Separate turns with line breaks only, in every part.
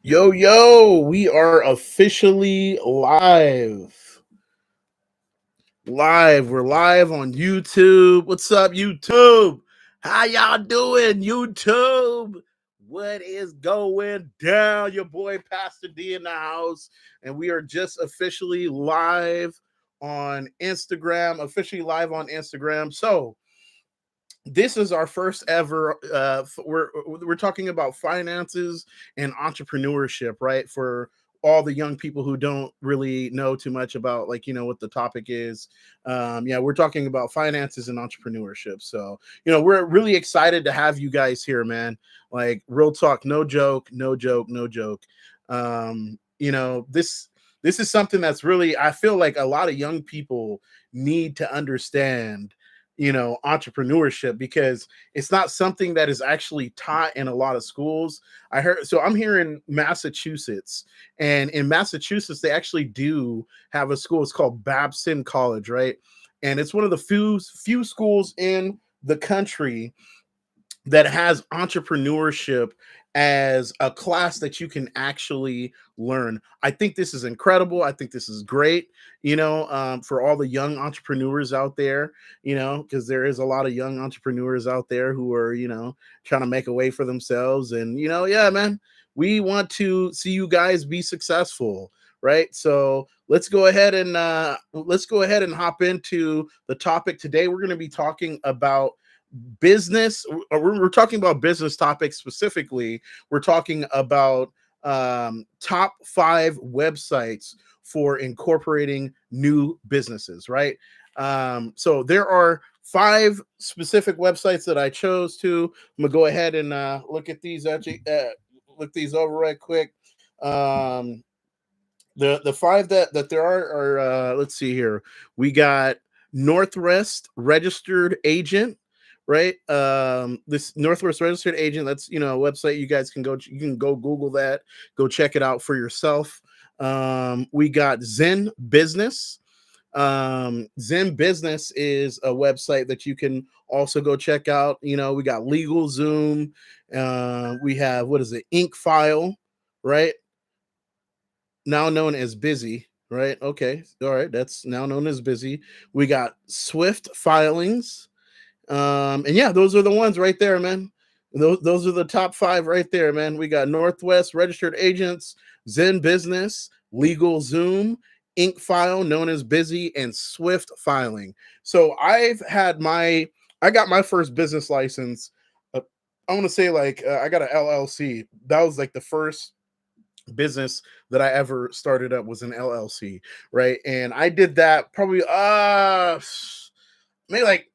Yo, yo, we are officially live. We're live on YouTube. What's up, YouTube? How y'all doing, YouTube? What is going down? Your boy Pastor D in the house, and we are just officially live on Instagram. So, this is our first ever we're talking about finances and entrepreneurship, right? For all the young people who don't really know too much about, like, what the topic is. Yeah, we're talking about finances and entrepreneurship. So, we're really excited to have you guys here, man. Like, real talk, no joke, no joke, no joke. This is something that's really, I feel like a lot of young people need to understand, entrepreneurship, because it's not something that is actually taught in a lot of schools. I'm here in Massachusetts, and in Massachusetts they actually do have a school. It's called Babson College, right? And it's one of the few schools in the country that has entrepreneurship as a class that you can actually learn. I think this is incredible. I think this is great, for all the young entrepreneurs out there, because there is a lot of young entrepreneurs out there who are, trying to make a way for themselves. And, yeah, man, we want to see you guys be successful. Right. So let's go ahead and hop into the topic today. We're going to be talking about business. We're talking about business topics specifically. We're talking about top 5 websites for incorporating new businesses, right? So there are 5 specific websites that I chose to. I'm gonna go ahead and look at these, actually look these over right quick. The 5 that there are let's see here. We got Northwest Registered Agent, right? This Northwest Registered Agent, that's, a website you can go Google that, go check it out for yourself. We got Zen Business. Zen Business is a website that you can also go check out. We got Legal Zoom. We have, what is it, Incfile, right? Now known as Busy, right? Okay, all right, that's now known as Busy. We got Swift Filings. And yeah, those are the ones right there, man. Those are the top 5 right there, man. We got Northwest Registered Agents, Zen Business, Legal Zoom, Incfile, known as Busy, and Swift Filing. So I got my first business license. I want to say, like, I got an LLC. That was like the first business that I ever started up, was an LLC, right? And I did that probably maybe like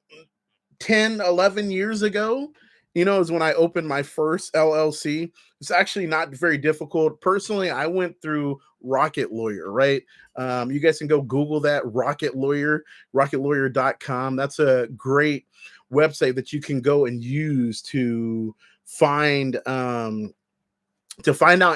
10, 11 years ago, is when I opened my first LLC. It's actually not very difficult. Personally, I went through Rocket Lawyer, right? You guys can go Google that, Rocket Lawyer, rocketlawyer.com. That's a great website that you can go and use to find out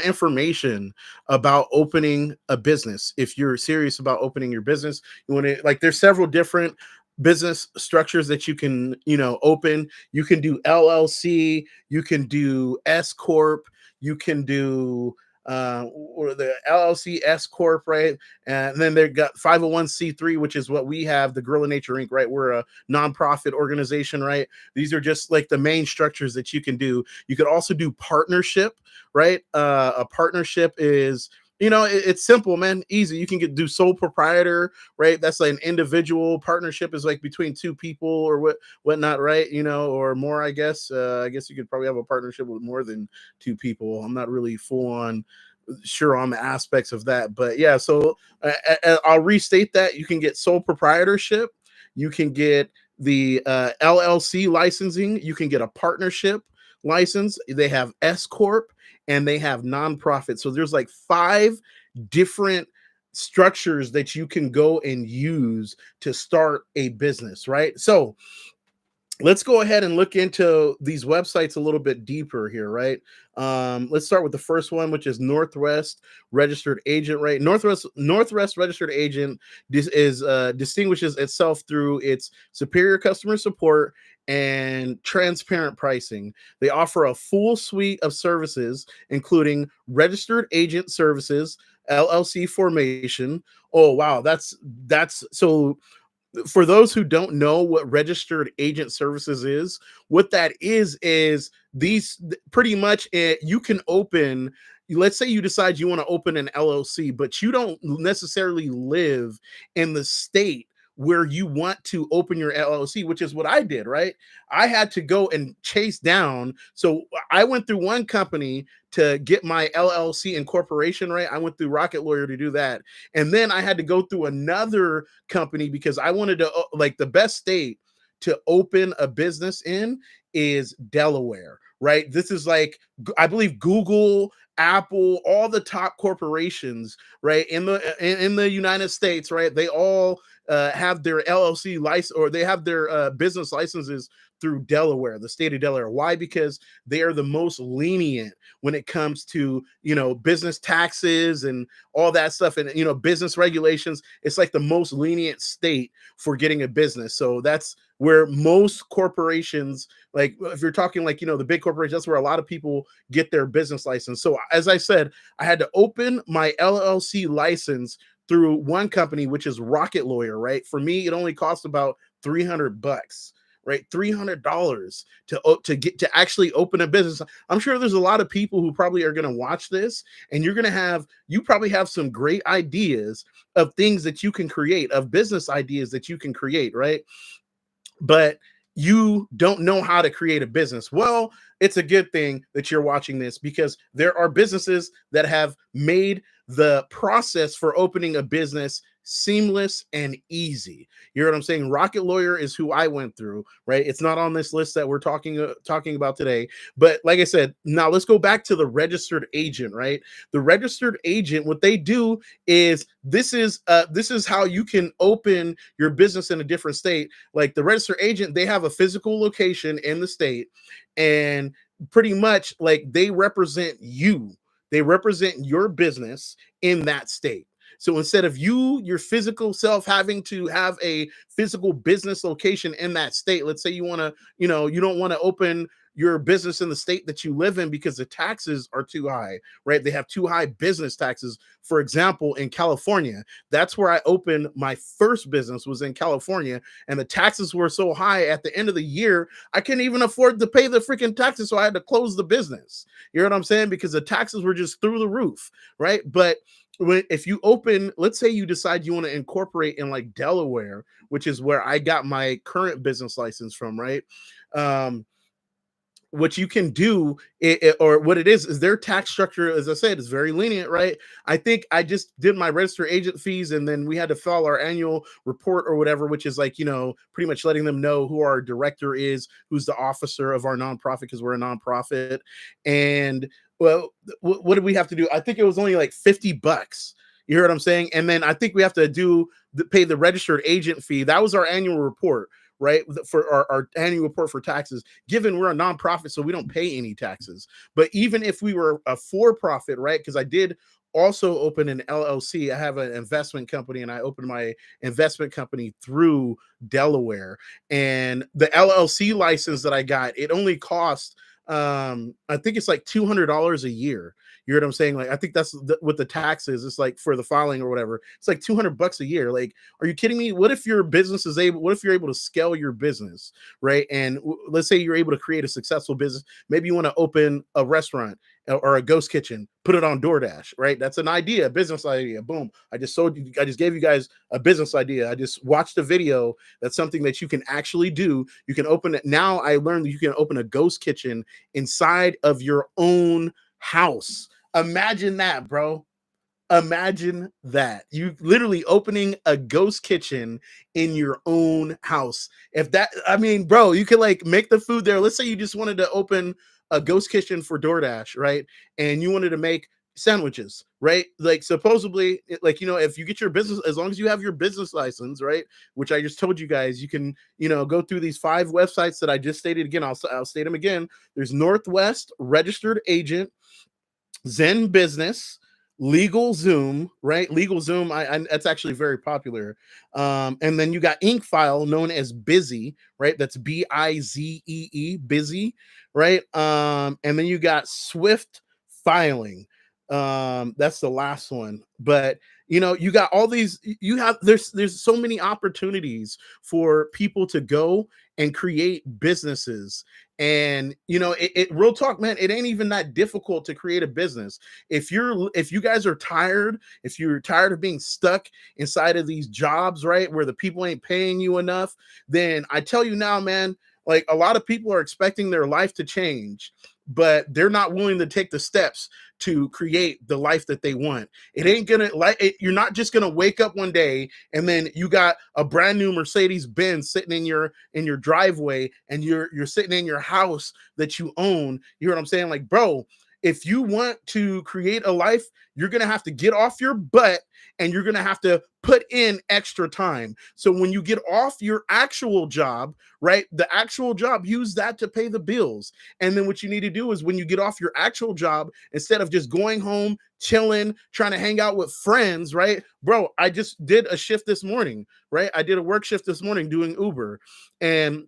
information about opening a business. If you're serious about opening your business, you want to, like, there's several different business structures that you can, open. You can do LLC, you can do S corp, you can do or the LLC, S corp, right? And then they got 501c3, which is what we have, the Gorilla Nature Inc., right? We're a nonprofit organization, right? These are just like the main structures that you can do. You could also do partnership, right? A partnership is, it's simple, man, easy. You can do sole proprietor, right? That's like an individual. Partnership is like between 2 people or whatnot, right? Or more, I guess. I guess you could probably have a partnership with more than 2 people. I'm not really full on sure on the aspects of that, but yeah. So I'll restate that. You can get sole proprietorship, you can get the LLC licensing, you can get a partnership license. They have S corp, and they have nonprofit. So there's like 5 different structures that you can go and use to start a business, right? So let's go ahead and look into these websites a little bit deeper here, right? Let's start with the first one, which is Northwest Registered Agent, right? Northwest Registered Agent distinguishes itself through its superior customer support and transparent pricing. They offer a full suite of services, including registered agent services, LLC formation. Oh wow, that's so for those who don't know what registered agent services is, what that is these pretty much you can open, let's say you decide you want to open an LLC, but you don't necessarily live in the state where you want to open your LLC, which is what I did, right? I had to go and chase down. So I went through one company to get my LLC incorporation, right? I went through Rocket Lawyer to do that. And then I had to go through another company because I wanted to, like, the best state to open a business in is Delaware, right? This is like, I believe Google, Apple, all the top corporations, right, in the United States, right? They all have their LLC license, or they have their business licenses through Delaware, the state of Delaware. Why? Because they are the most lenient when it comes to, business taxes and all that stuff, and business regulations. It's like the most lenient state for getting a business. So that's where most corporations, like if you're talking like the big corporations, that's where a lot of people get their business license. So as I said, I had to open my LLC license through one company, which is Rocket Lawyer, right? For me, it only cost about $300, right? $300 to get to actually open a business. I'm sure there's a lot of people who probably are going to watch this, and you probably have some great ideas of things that you can create, of business ideas that you can create, right? But you don't know how to create a business. Well, it's a good thing that you're watching this, because there are businesses that have made the process for opening a business seamless and easy. You know what I'm saying? Rocket Lawyer is who I went through, right? It's not on this list that we're talking about today. But like I said, now let's go back to the registered agent, right? The registered agent, what they do is this is how you can open your business in a different state. Like the registered agent, they have a physical location in the state, and pretty much like they represent you. They represent your business in that state. So instead of your physical self having to have a physical business location in that state, let's say you want to, you don't want to open your business in the state that you live in because the taxes are too high, right? They have too high business taxes. For example, in California, that's where I opened my first business, was in California, and the taxes were so high at the end of the year, I couldn't even afford to pay the freaking taxes, so I had to close the business. You know what I'm saying? Because the taxes were just through the roof, right? But if you open, let's say you decide you want to incorporate in like Delaware, which is where I got my current business license from, right? What you can do, or what it is their tax structure, as I said, is very lenient, right? I think I just did my registered agent fees, and then we had to file our annual report or whatever, which is like, pretty much letting them know who our director is, who's the officer of our nonprofit, because we're a nonprofit. And well, what did we have to do? I think it was only like $50. You hear what I'm saying? And then I think we have to pay the registered agent fee. That was our annual report, right? For our annual report for taxes, given we're a nonprofit, so we don't pay any taxes. But even if we were a for-profit, right? Because I did also open an LLC. I have an investment company, and I opened my investment company through Delaware. And the LLC license that I got, it only cost, I think it's like $200 a year. You know what I'm saying? Like, I think that's what the tax is. It's like for the filing or whatever. It's like $200 a year. Like, are you kidding me? What if your business what if you're able to scale your business, right? And let's say you're able to create a successful business. Maybe you want to open a restaurant or a ghost kitchen, put it on DoorDash, right? That's an idea, a business idea. Boom. I just gave you guys a business idea. I just watched a video. That's something that you can actually do. You can open it. Now I learned that you can open a ghost kitchen inside of your own house. Imagine that, bro. Imagine that. You literally opening a ghost kitchen in your own house. If that, I mean, bro, you could like make the food there. Let's say you just wanted to open a ghost kitchen for DoorDash, right? And you wanted to make sandwiches, right? Like supposedly, like, if you get your business, as long as you have your business license, right? Which I just told you guys, you can, go through these 5 websites that I just stated again. I'll state them again. There's Northwest Registered Agent, Zen Business, LegalZoom, right? LegalZoom, that's actually very popular. And then you got Incfile, known as Busy, right? That's Bizee, Busy, right? And then you got Swift Filing. That's the last one. But you got all these. You have there's so many opportunities for people to go and create businesses. And real talk, man, it ain't even that difficult to create a business. If you guys are tired, if you're tired of being stuck inside of these jobs, right, where the people ain't paying you enough, then I tell you now, man, like, a lot of people are expecting their life to change, but they're not willing to take the steps to create the life that they want. It ain't gonna like it, you're not just gonna wake up one day and then you got a brand new Mercedes Benz sitting in your driveway, and you're sitting in your house that you own. You know what I'm saying? Like, bro, if you want to create a life, you're going to have to get off your butt, and you're going to have to put in extra time. So when you get off your actual job, right, the actual job, use that to pay the bills. And then what you need to do is, when you get off your actual job, instead of just going home, chilling, trying to hang out with friends, right? Bro, I just did a shift this morning, right? I did a work shift this morning doing Uber. And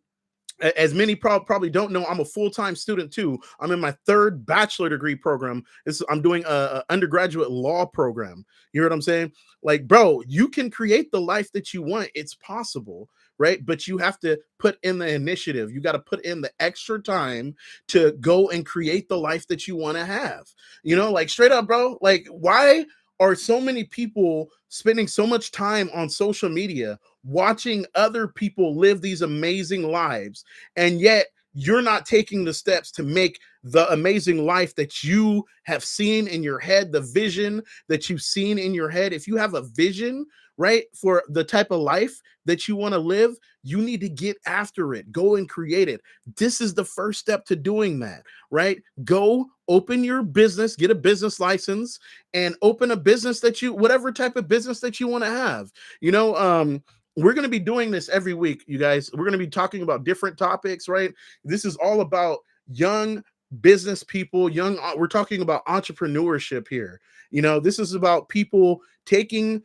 as many probably don't know, I'm a full-time student too. I'm in my third bachelor degree program. I'm doing a undergraduate law program. You know what I'm saying? Like, bro, you can create the life that you want. It's possible, right? But you have to put in the initiative. You got to put in the extra time to go and create the life that you want to have. Like, straight up, bro. Like, why are so many people spending so much time on social media watching other people live these amazing lives, and yet you're not taking the steps to make the amazing life that you have seen in your head, the vision that you've seen in your head? If you have a vision, right, for the type of life that you want to live, you need to get after it. Go and create it. This is the first step to doing that, right? Go open your business, get a business license, and open a business whatever type of business that you want to have. We're going to be doing this every week, you guys. We're going to be talking about different topics, right? This is all about young business people, we're talking about entrepreneurship here. This is about people taking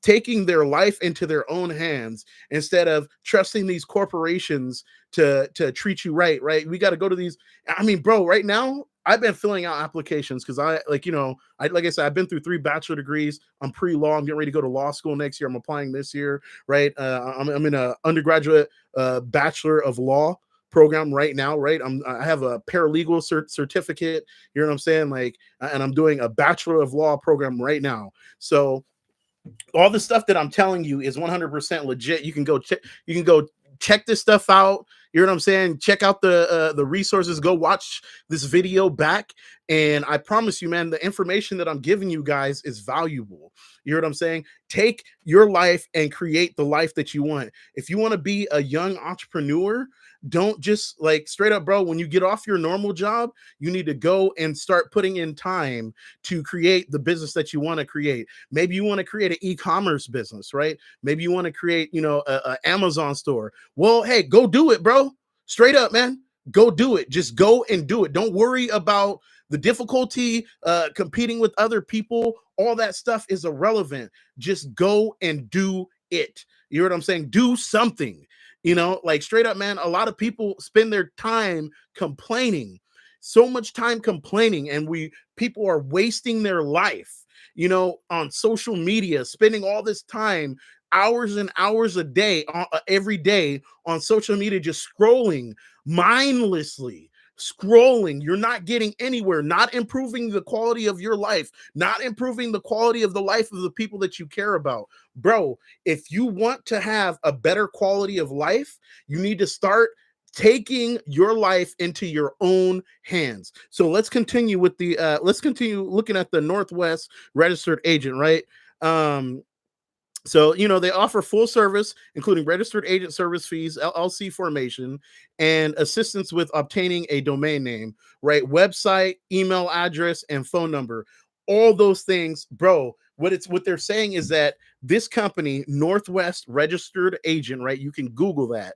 taking their life into their own hands, instead of trusting these corporations to treat you right. We got to go to these. I mean, bro, right now I've been filling out applications because like I said, I've been through 3 bachelor degrees. I'm pre-law. I'm getting ready to go to law school next year. I'm applying this year, right? I'm in a undergraduate bachelor of law program right now, right? I have a paralegal certificate. You know what I'm saying? Like, and I'm doing a bachelor of law program right now. So all the stuff that I'm telling you is 100% legit. You can go check this stuff out. You know what I'm saying? Check out the resources. Go watch this video back, and I promise you, man, the information that I'm giving you guys is valuable. You know what I'm saying? Take your life and create the life that you want. If you want to be a young entrepreneur, don't just, like, straight up, bro, when you get off your normal job, you need to go and start putting in time to create the business that you want to create. Maybe you want to create an e-commerce business, right? Maybe you want to create, a Amazon store. Well, hey, go do it, bro. Straight up, man. Go do it. Just go and do it. Don't worry about the difficulty, competing with other people. All that stuff is irrelevant. Just go and do it. You know what I'm saying? Do something. Like, straight up, man, a lot of people spend their time complaining, so much time complaining, and people are wasting their life, on social media, spending all this time, hours and hours a day, every day, on social media, just scrolling mindlessly. Scrolling, you're not getting anywhere, not improving the quality of your life, not improving the quality of the life of the people that you care about. Bro, if you want to have a better quality of life, you need to start taking your life into your own hands. So let's continue looking at the Northwest registered agent, right? So, they offer full service, including registered agent service fees, LLC formation, and assistance with obtaining a domain name, right? Website, email address, and phone number. All those things, bro. What they're saying is that this company, Northwest Registered Agent, right? You can Google that.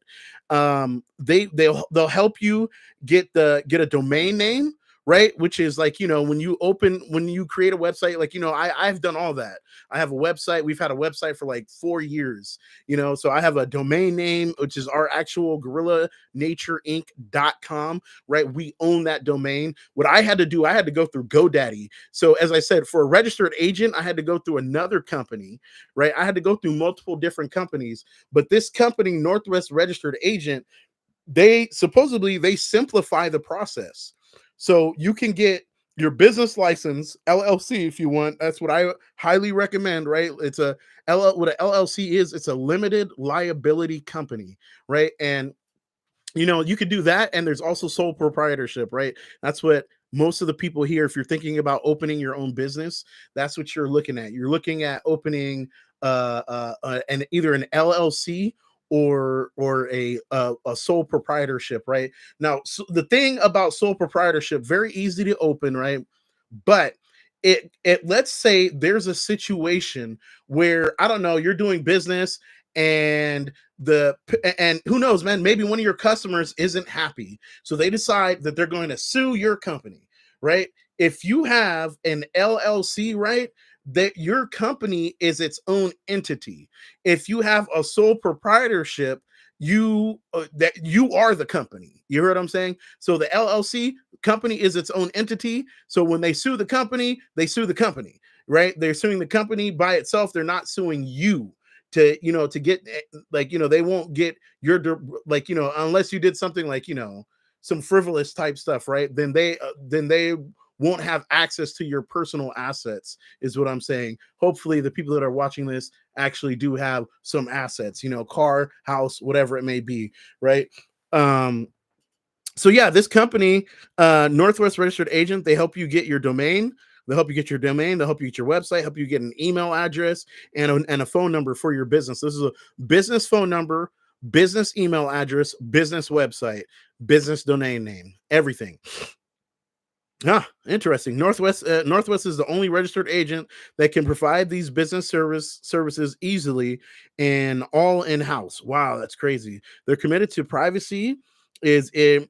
They'll help you get a domain name, right? Which is like, when you create a website, like, I've done all that. I have a website. We've had a website for like 4 years, so I have a domain name, which is our actual gorilla natureinc.com, right? We own that domain. What I had to do, I had to go through GoDaddy. So as I said, for a registered agent, I had to go through another company, right? I had to go through multiple different companies, but this company, Northwest Registered Agent, they simplify the process. So you can get your business license, LLC, if you want. That's what I highly recommend, right? What a LLC is, it's a limited liability company, right? And you could do that, and there's also sole proprietorship, right? That's what most of the people here, if you're thinking about opening your own business, that's what you're looking at. You're looking at opening either an LLC or a sole proprietorship, right? Now, so the thing about sole proprietorship, very easy to open, right? But it let's say there's a situation where, I don't know, you're doing business, and and who knows, man, maybe one of your customers isn't happy, so they decide that they're going to sue your company, right? If you have an LLC, right, that your company is its own entity. If you have a sole proprietorship, you are the company. You heard what I'm saying? So the LLC company is its own entity. So when they sue the company, they sue the company, right? They're suing the company by itself. They're not suing you to get, like, they won't get like, unless you did something like, some frivolous type stuff, right? Then they won't have access to your personal assets, is what I'm saying. Hopefully the people that are watching this actually do have some assets, car, house, whatever it may be, right? So yeah, this company, Northwest Registered Agent, they help you get your domain. They'll help you get your domain. They'll help you get your website, help you get an email address and a phone number for your business. This is a business phone number, business email address, business website, business domain name, everything. Interesting. Northwest is the only registered agent that can provide these business services easily and all in house. Wow, that's crazy. They're committed to privacy. Their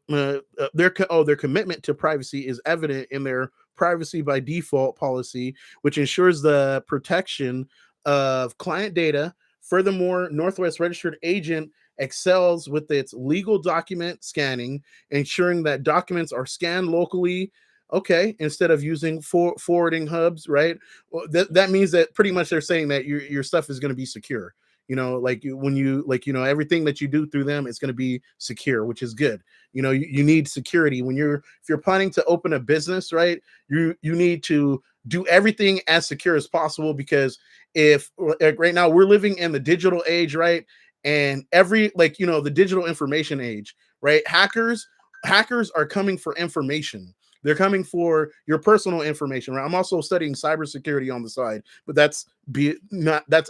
commitment to privacy is evident in their privacy by default policy, which ensures the protection of client data. Furthermore, Northwest Registered Agent excels with its legal document scanning, ensuring that documents are scanned locally. Okay, instead of using forwarding hubs, right? Well, that means that pretty much they're saying that your stuff is going to be secure. Like when you like, everything that you do through them, it's going to be secure, which is good. You need security when if you're planning to open a business, right? You need to do everything as secure as possible, because if like right now we're living in the digital age, right? And the digital information age, right? Hackers are coming for information. They're coming for your personal information, right? I'm also studying cybersecurity on the side, but that's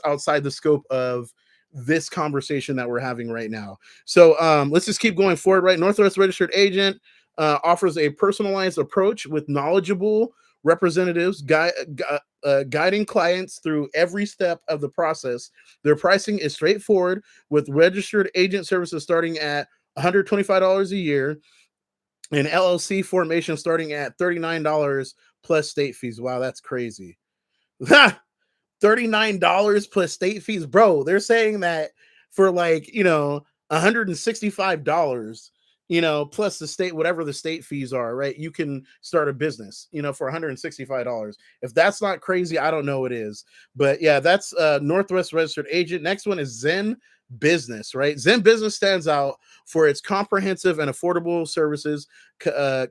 outside the scope of this conversation that we're having right now. So let's just keep going forward, right? Northwest Registered Agent offers a personalized approach with knowledgeable representatives guiding clients through every step of the process. Their pricing is straightforward, with registered agent services starting at $125 a year, and LLC formation starting at $39 plus state fees. Wow, that's crazy. $39 plus state fees, bro. They're saying that for like, $165, plus the state, whatever the state fees are, right? You can start a business, for $165. If that's not crazy, I don't know what is. But yeah, that's Northwest Registered Agent. Next one is Zen Business, right? Zen Business stands out for its comprehensive and affordable services,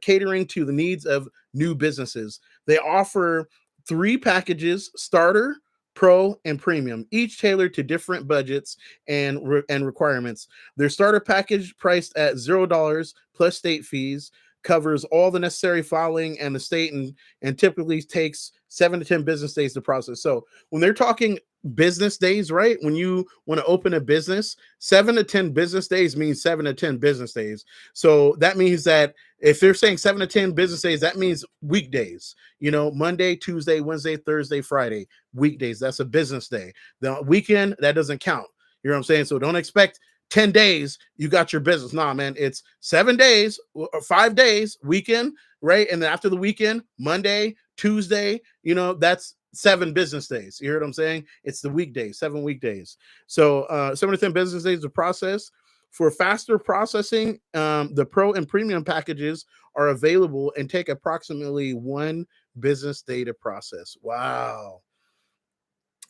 catering to the needs of new businesses. They offer 3 packages: starter, pro, and premium, each tailored to different budgets and requirements. Their starter package, priced at $0 plus state fees, covers all the necessary filing and the state, and typically takes 7 to 10 business days to process. So when they're talking business days, right? When you want to open a business, 7 to 10 business days means 7 to 10 business days. So that means that if they're saying 7 to 10 business days, that means weekdays, Monday, Tuesday, Wednesday, Thursday, Friday, weekdays. That's a business day. The weekend, that doesn't count. You know what I'm saying? So don't expect 10 days, you got your business. Nah, man, it's 7 days or 5 days, weekend, right? And then after the weekend, Monday, Tuesday, that's 7 business days. You hear what I'm saying? It's the weekdays, 7 weekdays. So 7 to 10 business days to process. For faster processing, the pro and premium packages are available and take approximately 1 business day to process. Wow.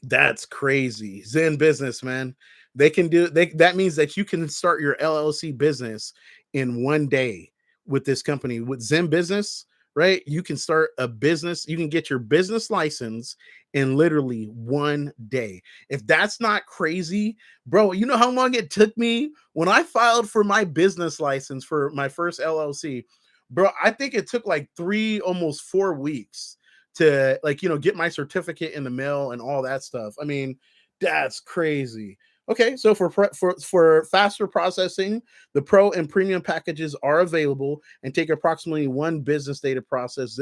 That's crazy. Zen Business, man. They can do they that means that you can start your LLC business in 1 day with this company. With Zen Business, right? You can start a business, you can get your business license in literally 1 day. If that's not crazy, bro, you know how long it took me when I filed for my business license for my first LLC? Bro, I think it took like 3 almost 4 weeks to, like, get my certificate in the mail and all that stuff. I mean, that's crazy. Okay, so for faster processing, the pro and premium packages are available and take approximately 1 business day to process.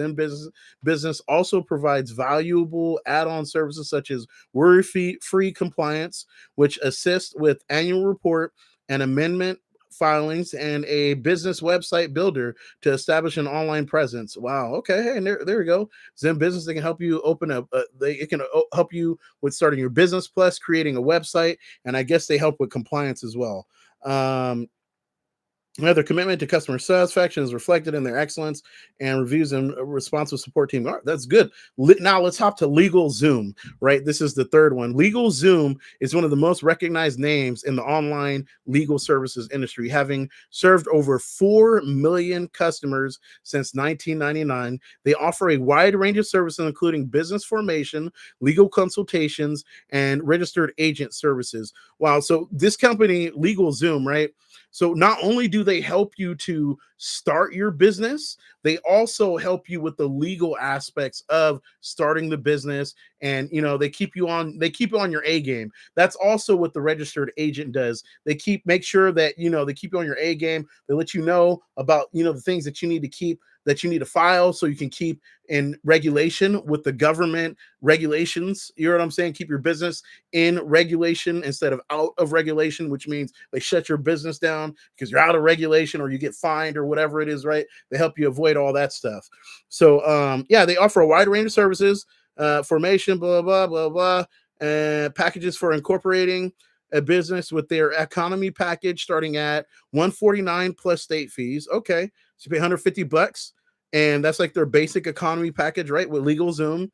Business also provides valuable add-on services such as worry-free compliance, which assist with annual report and amendment filings, and a business website builder to establish an online presence. Wow. Okay. Hey, and there we go. Zen Business, they can help you open up. It can help you with starting your business, plus creating a website, and I guess they help with compliance as well. Their commitment to customer satisfaction is reflected in their excellence and reviews and responsive support team. All right, that's good. Now let's hop to LegalZoom, right? This is the third one. LegalZoom is one of the most recognized names in the online legal services industry, having served over 4 million customers since 1999. They offer a wide range of services, including business formation, legal consultations, and registered agent services. Wow. So this company, LegalZoom, right? So not only do they help you to start your business, they also help you with the legal aspects of starting the business. And they keep you on your A game. That's also what the registered agent does. Make sure that they keep you on your A game. They let you know about the things that you need to keep, that you need to file, so you can keep in regulation with the government regulations. You know what I'm saying? Keep your business in regulation instead of out of regulation, which means they shut your business down because you're out of regulation or you get fined or whatever it is, right? They help you avoid all that stuff. So yeah, they offer a wide range of services, formation, blah, blah, blah, blah, packages for incorporating a business with their economy package starting at $149 plus state fees. Okay. So you pay $150, and that's like their basic economy package, right? With LegalZoom,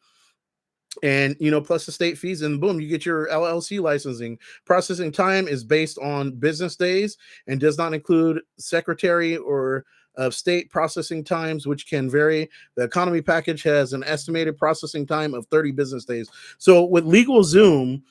and plus the state fees, and boom, you get your LLC licensing. Processing time is based on business days and does not include secretary or of state processing times, which can vary. The economy package has an estimated processing time of 30 business days. So with LegalZoom,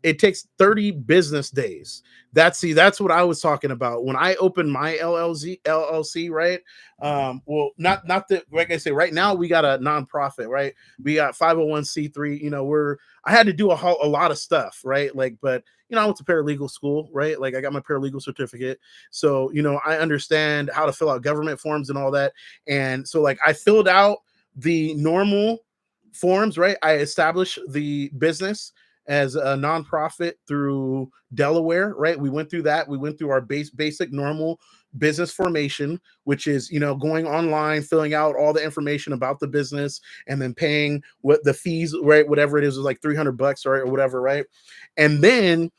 it takes 30 business days. That's what I was talking about when I opened my LLC, right? Well, not that, like I say, right now we got a nonprofit, right? We got 501c3. I had to do a lot of stuff, right? Like, but I went to paralegal school, right? Like, I got my paralegal certificate, so I understand how to fill out government forms and all that. And so, like, I filled out the normal forms, right? I established the business as a nonprofit through Delaware, right? We went through that. We went through our basic normal business formation, which is, going online, filling out all the information about the business, and then paying what the fees, right? Whatever it is like $300, right? Or whatever, right? And then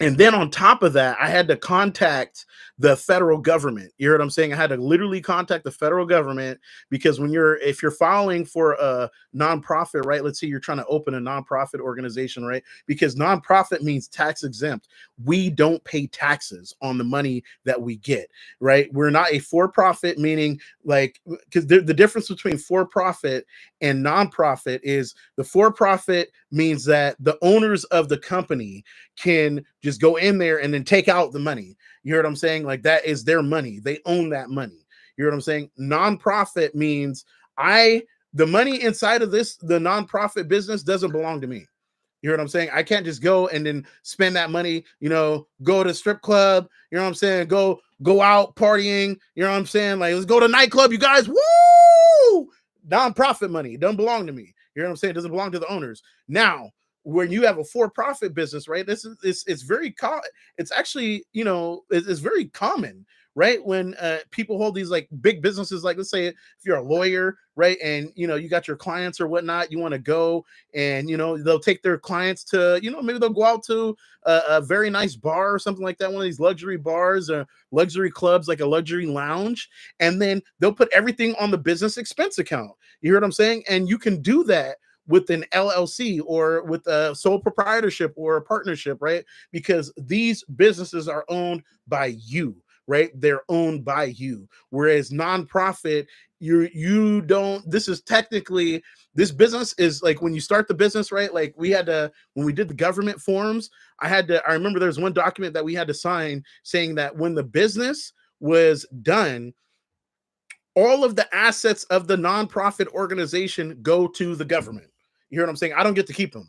on top of that, I had to contact the federal government. You hear what I'm saying? I had to literally contact the federal government, because if you're filing for a nonprofit, right? Let's say you're trying to open a nonprofit organization, right? Because nonprofit means tax exempt. We don't pay taxes on the money that we get, right? We're not a for-profit, meaning, like, because the difference between for-profit and nonprofit is the for-profit means that the owners of the company can just go in there and then take out the money. You hear what I'm saying? Like, that is their money. They own that money. You hear what I'm saying? Nonprofit means the money inside of the nonprofit business doesn't belong to me. You hear what I'm saying? I can't just go and then spend that money, go to strip club, you know what I'm saying? Go out partying, you know what I'm saying? Like, let's go to nightclub, you guys. Woo! Nonprofit money. It doesn't belong to me. You know what I'm saying? It doesn't belong to the owners. Now, when you have a for-profit business, right? It's very it's actually, it's very common, right? When people hold these like big businesses, like let's say if you're a lawyer, right, and you got your clients or whatnot, you want to go and they'll take their clients to maybe they'll go out to a very nice bar or something like that, one of these luxury bars or luxury clubs, like a luxury lounge, and then they'll put everything on the business expense account. You hear what I'm saying? And you can do that with an LLC or with a sole proprietorship or a partnership, right? Because these businesses are owned by you, right? They're owned by you. Whereas nonprofit, you don't, this is technically, this business is like when you start the business, right? Like we had to, when we did the government forms, I remember there's one document that we had to sign saying that when the business was done, all of the assets of the nonprofit organization go to the government. You hear what I'm saying? I don't get to keep them.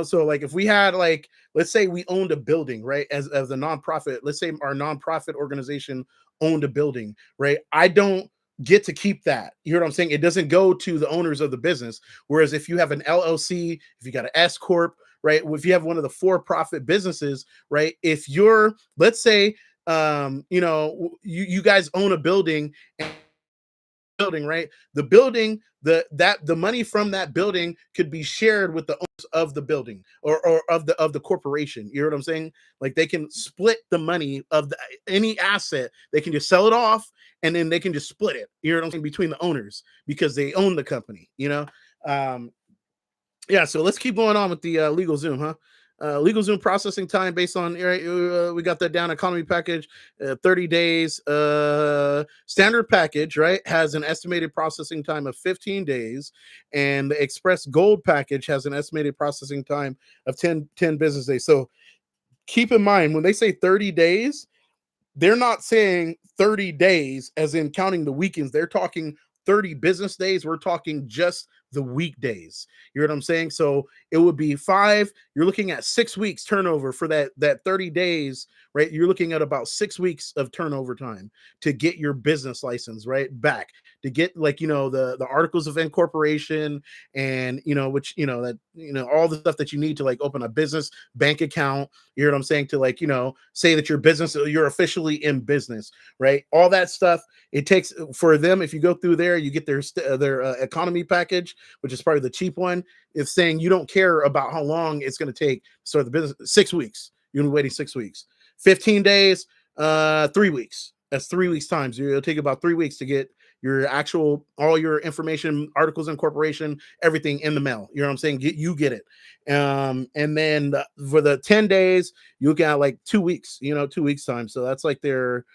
So like if we had like, let's say we owned a building, right? As a nonprofit, let's say our nonprofit organization owned a building, right? I don't get to keep that. You hear what I'm saying? It doesn't go to the owners of the business. Whereas if you have an LLC, if you got an S corp, right? If you have one of the for-profit businesses, right? If you're, let's say, you guys own a building, right? The building, the money from that building could be shared with the owners of the building or of the corporation. You know what I'm saying? Like they can split the money of any asset. They can just sell it off and then they can just split it. You know what I'm saying? Between the owners because they own the company. Um, yeah, so let's keep going on with the legal Zoom, huh? Legal Zoom processing time based on we got that down. Economy package, 30 days. Standard package, right, has an estimated processing time of 15 days, and the Express Gold package has an estimated processing time of 10 business days. So keep in mind when they say 30 days, they're not saying 30 days as in counting the weekends. They're talking 30 business days. We're talking just the weekdays. You know what I'm saying? So it would be 5. You're looking at 6 weeks turnover for that 30 days, right? You're looking at about 6 weeks of turnover time to get your business license, right? Back to get like, the articles of incorporation and, which, that, all the stuff that you need to like open a business bank account. You know what I'm saying? To like, say that your business, you're officially in business, right? All that stuff. It takes for them. If you go through there, you get their economy package, which is probably the cheap one. It's saying you don't care about how long it's going to take to start the business. 6 weeks. You're gonna be waiting 6 weeks. 15 days, 3 weeks. That's 3 weeks time. So it'll take about 3 weeks to get your all your information, articles, incorporation, everything in the mail. You know what I'm saying? Get it. And then for the 10 days, you got like 2 weeks. 2 weeks time. So that's like their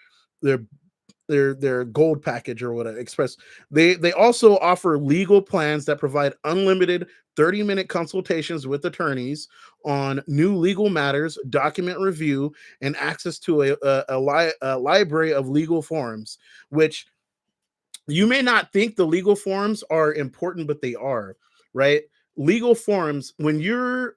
their gold package or whatever express. They also offer legal plans that provide unlimited 30-minute consultations with attorneys on new legal matters, document review, and access to a library of legal forms, which you may not think the legal forms are important, but they are, right? Legal forms, when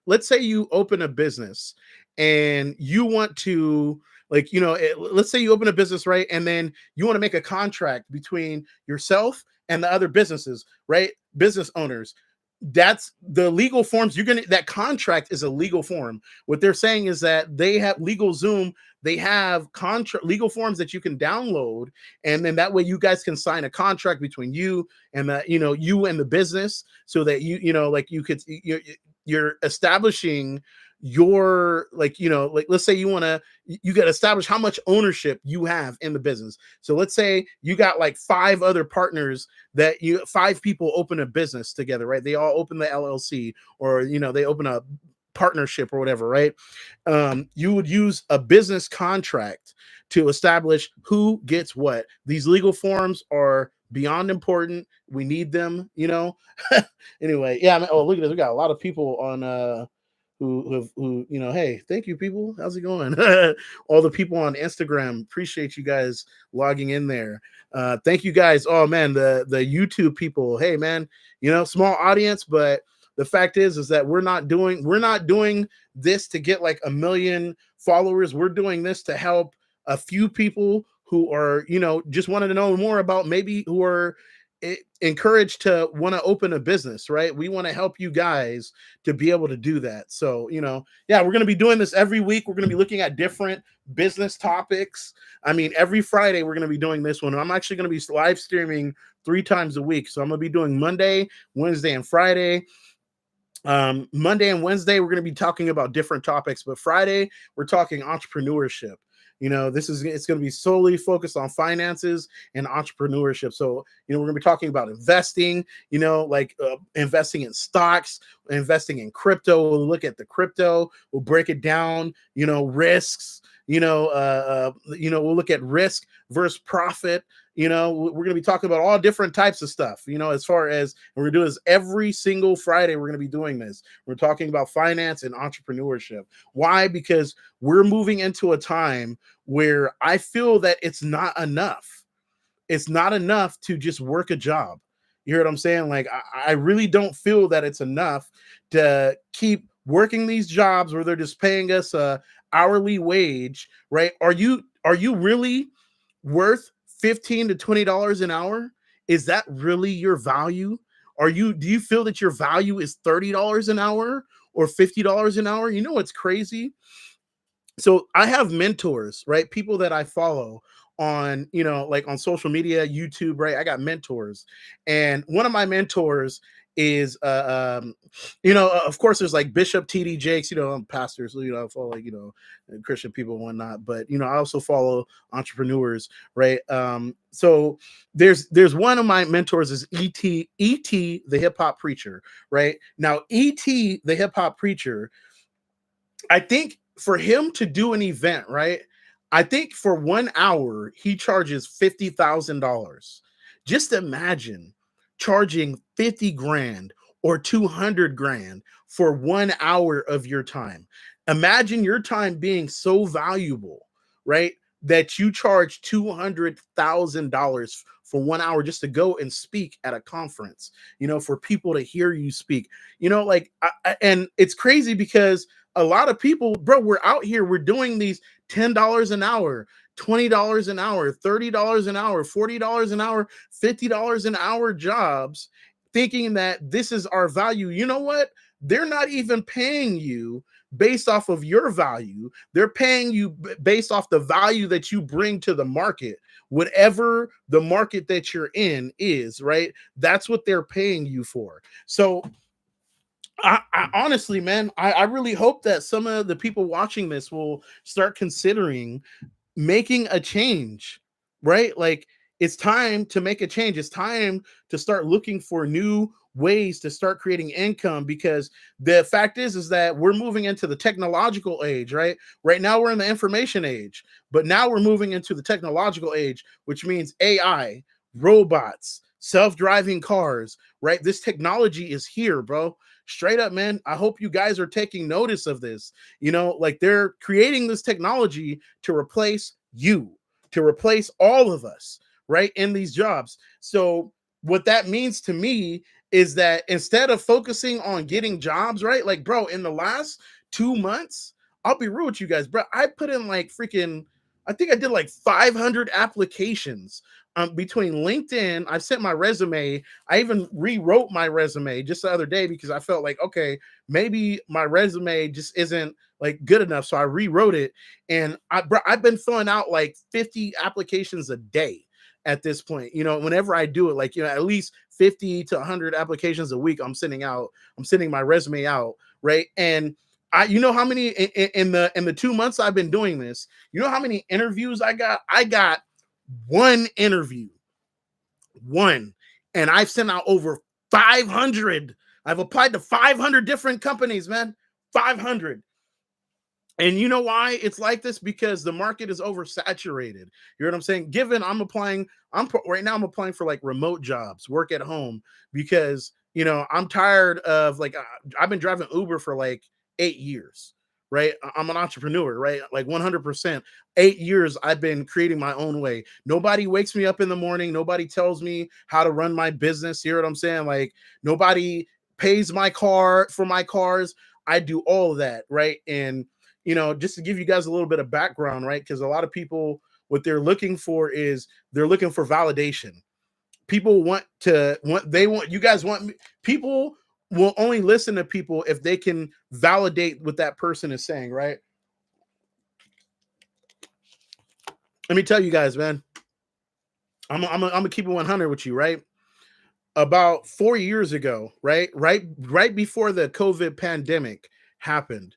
let's say you open a business and you want to, like, let's say you open a business, right? And then you want to make a contract between yourself and the other businesses, right? Business owners. That's the legal forms. That contract is a legal form. What they're saying is that they have legal Zoom. They have legal forms that you can download, and then that way you guys can sign a contract between you and you and the business, so that like you're establishing your, like, like, let's say you got to establish how much ownership you have in the business. So let's say you got like 5 other partners, that 5 people open a business together, right? They all open the LLC, or they open a partnership or whatever, right? You would use a business contract to establish who gets what. These legal forms are beyond important. We need them. Anyway, yeah. Oh, look at this. We got a lot of people on who hey, thank you, people. How's it going? All the people on Instagram, appreciate you guys logging in there. Thank you guys. Oh man, the YouTube people, hey man, small audience, but the fact is that we're not doing this to get like 1 million followers. We're doing this to help a few people who are just wanted to know more about, maybe who are encouraged to want to open a business, right? We want to help you guys to be able to do that. So, yeah, we're going to be doing this every week. We're going to be looking at different business topics. I mean, every Friday we're going to be doing this one. I'm actually going to be live streaming 3 times a week. So I'm going to be doing Monday, Wednesday, and Friday. Monday and Wednesday we're going to be talking about different topics, but Friday we're talking entrepreneurship. It's going to be solely focused on finances and entrepreneurship. So we're going to be talking about investing, like investing in stocks, investing in crypto. We'll look at the crypto, we'll break it down, risks, we'll look at risk versus profit. We're going to be talking about all different types of stuff, as far as, and we're going to do this every single Friday. We're going to be doing this. We're talking about finance and entrepreneurship. Why? Because we're moving into a time where I feel that it's not enough. It's not enough to just work a job. You hear what I'm saying? Like, I really don't feel that it's enough to keep working these jobs where they're just paying us a hourly wage, right? Are you really worth $15 to $20 an hour? Is that really your value? Do you feel that your value is $30 an hour or $50 an hour? You know what's crazy? So I have mentors, right? People that I follow on, like on social media, YouTube, right? I got mentors. And one of my mentors is of course there's like Bishop TD Jakes, pastors, I follow like, Christian people and whatnot, but I also follow entrepreneurs, right? So there's one of my mentors is ET the hip hop preacher, right? Now ET the hip hop preacher, I think for him to do an event, right? I think for 1 hour, he charges $50,000. Just imagine charging 50 grand or 200 grand for 1 hour of your time. Imagine your time being so valuable, right? That you charge $200,000 for 1 hour just to go and speak at a conference, for people to hear you speak, and it's crazy because a lot of people, bro, we're out here, we're doing these $10 an hour, $20 an hour, $30 an hour, $40 an hour, $50 an hour jobs, thinking that this is our value. You know what? They're not even paying you based off of your value. They're paying you based off the value that you bring to the market. Whatever the market that you're in is, right? That's what they're paying you for. So I honestly, man, I really hope that some of the people watching this will start considering making a change, right? Like, it's time to make a change. It's time to start looking for new ways to start creating income, because the fact is that we're moving into the technological age, right? Right now we're in the information age, but now we're moving into the technological age, which means AI, robots, self-driving cars, right? This technology is here, bro. Straight up, man. I hope you guys are taking notice of this. Like, they're creating this technology to replace you, to replace all of us, right, in these jobs. So what that means to me is that instead of focusing on getting jobs, right, like, bro, in the last 2 months, I'll be real with you guys, bro, I put in like freaking, I think I did like 500 applications between LinkedIn. I sent my resume. I even rewrote my resume just the other day because I felt like, okay, maybe my resume just isn't like good enough. So I rewrote it, and I've been filling out like 50 applications a day at this point. Whenever I do it, like, at least 50 to 100 applications a week, I'm sending my resume out, right? And you know how many in the 2 months I've been doing this, you know how many interviews I got? I got one interview, one, and I've sent out over 500. I've applied to 500 different companies, man. 500. And you know why it's like this? Because the market is oversaturated. You know what I'm saying? Right now I'm applying for like remote jobs, work at home, because I'm tired of, like, I've been driving Uber for like 8 years, right? I'm an entrepreneur, right? Like 100%. 8 years I've been creating my own way. Nobody wakes me up in the morning. Nobody tells me how to run my business. You hear what I'm saying? Like, nobody pays my car for my cars. I do all of that, right? And just to give you guys a little bit of background, right? Because a lot of people, what they're looking for is they're looking for validation. People want you guys want people will only listen to people if they can validate what that person is saying, right? Let me tell you guys, man. I'm gonna keep it 100 with you, right? About 4 years ago, right before the COVID pandemic happened,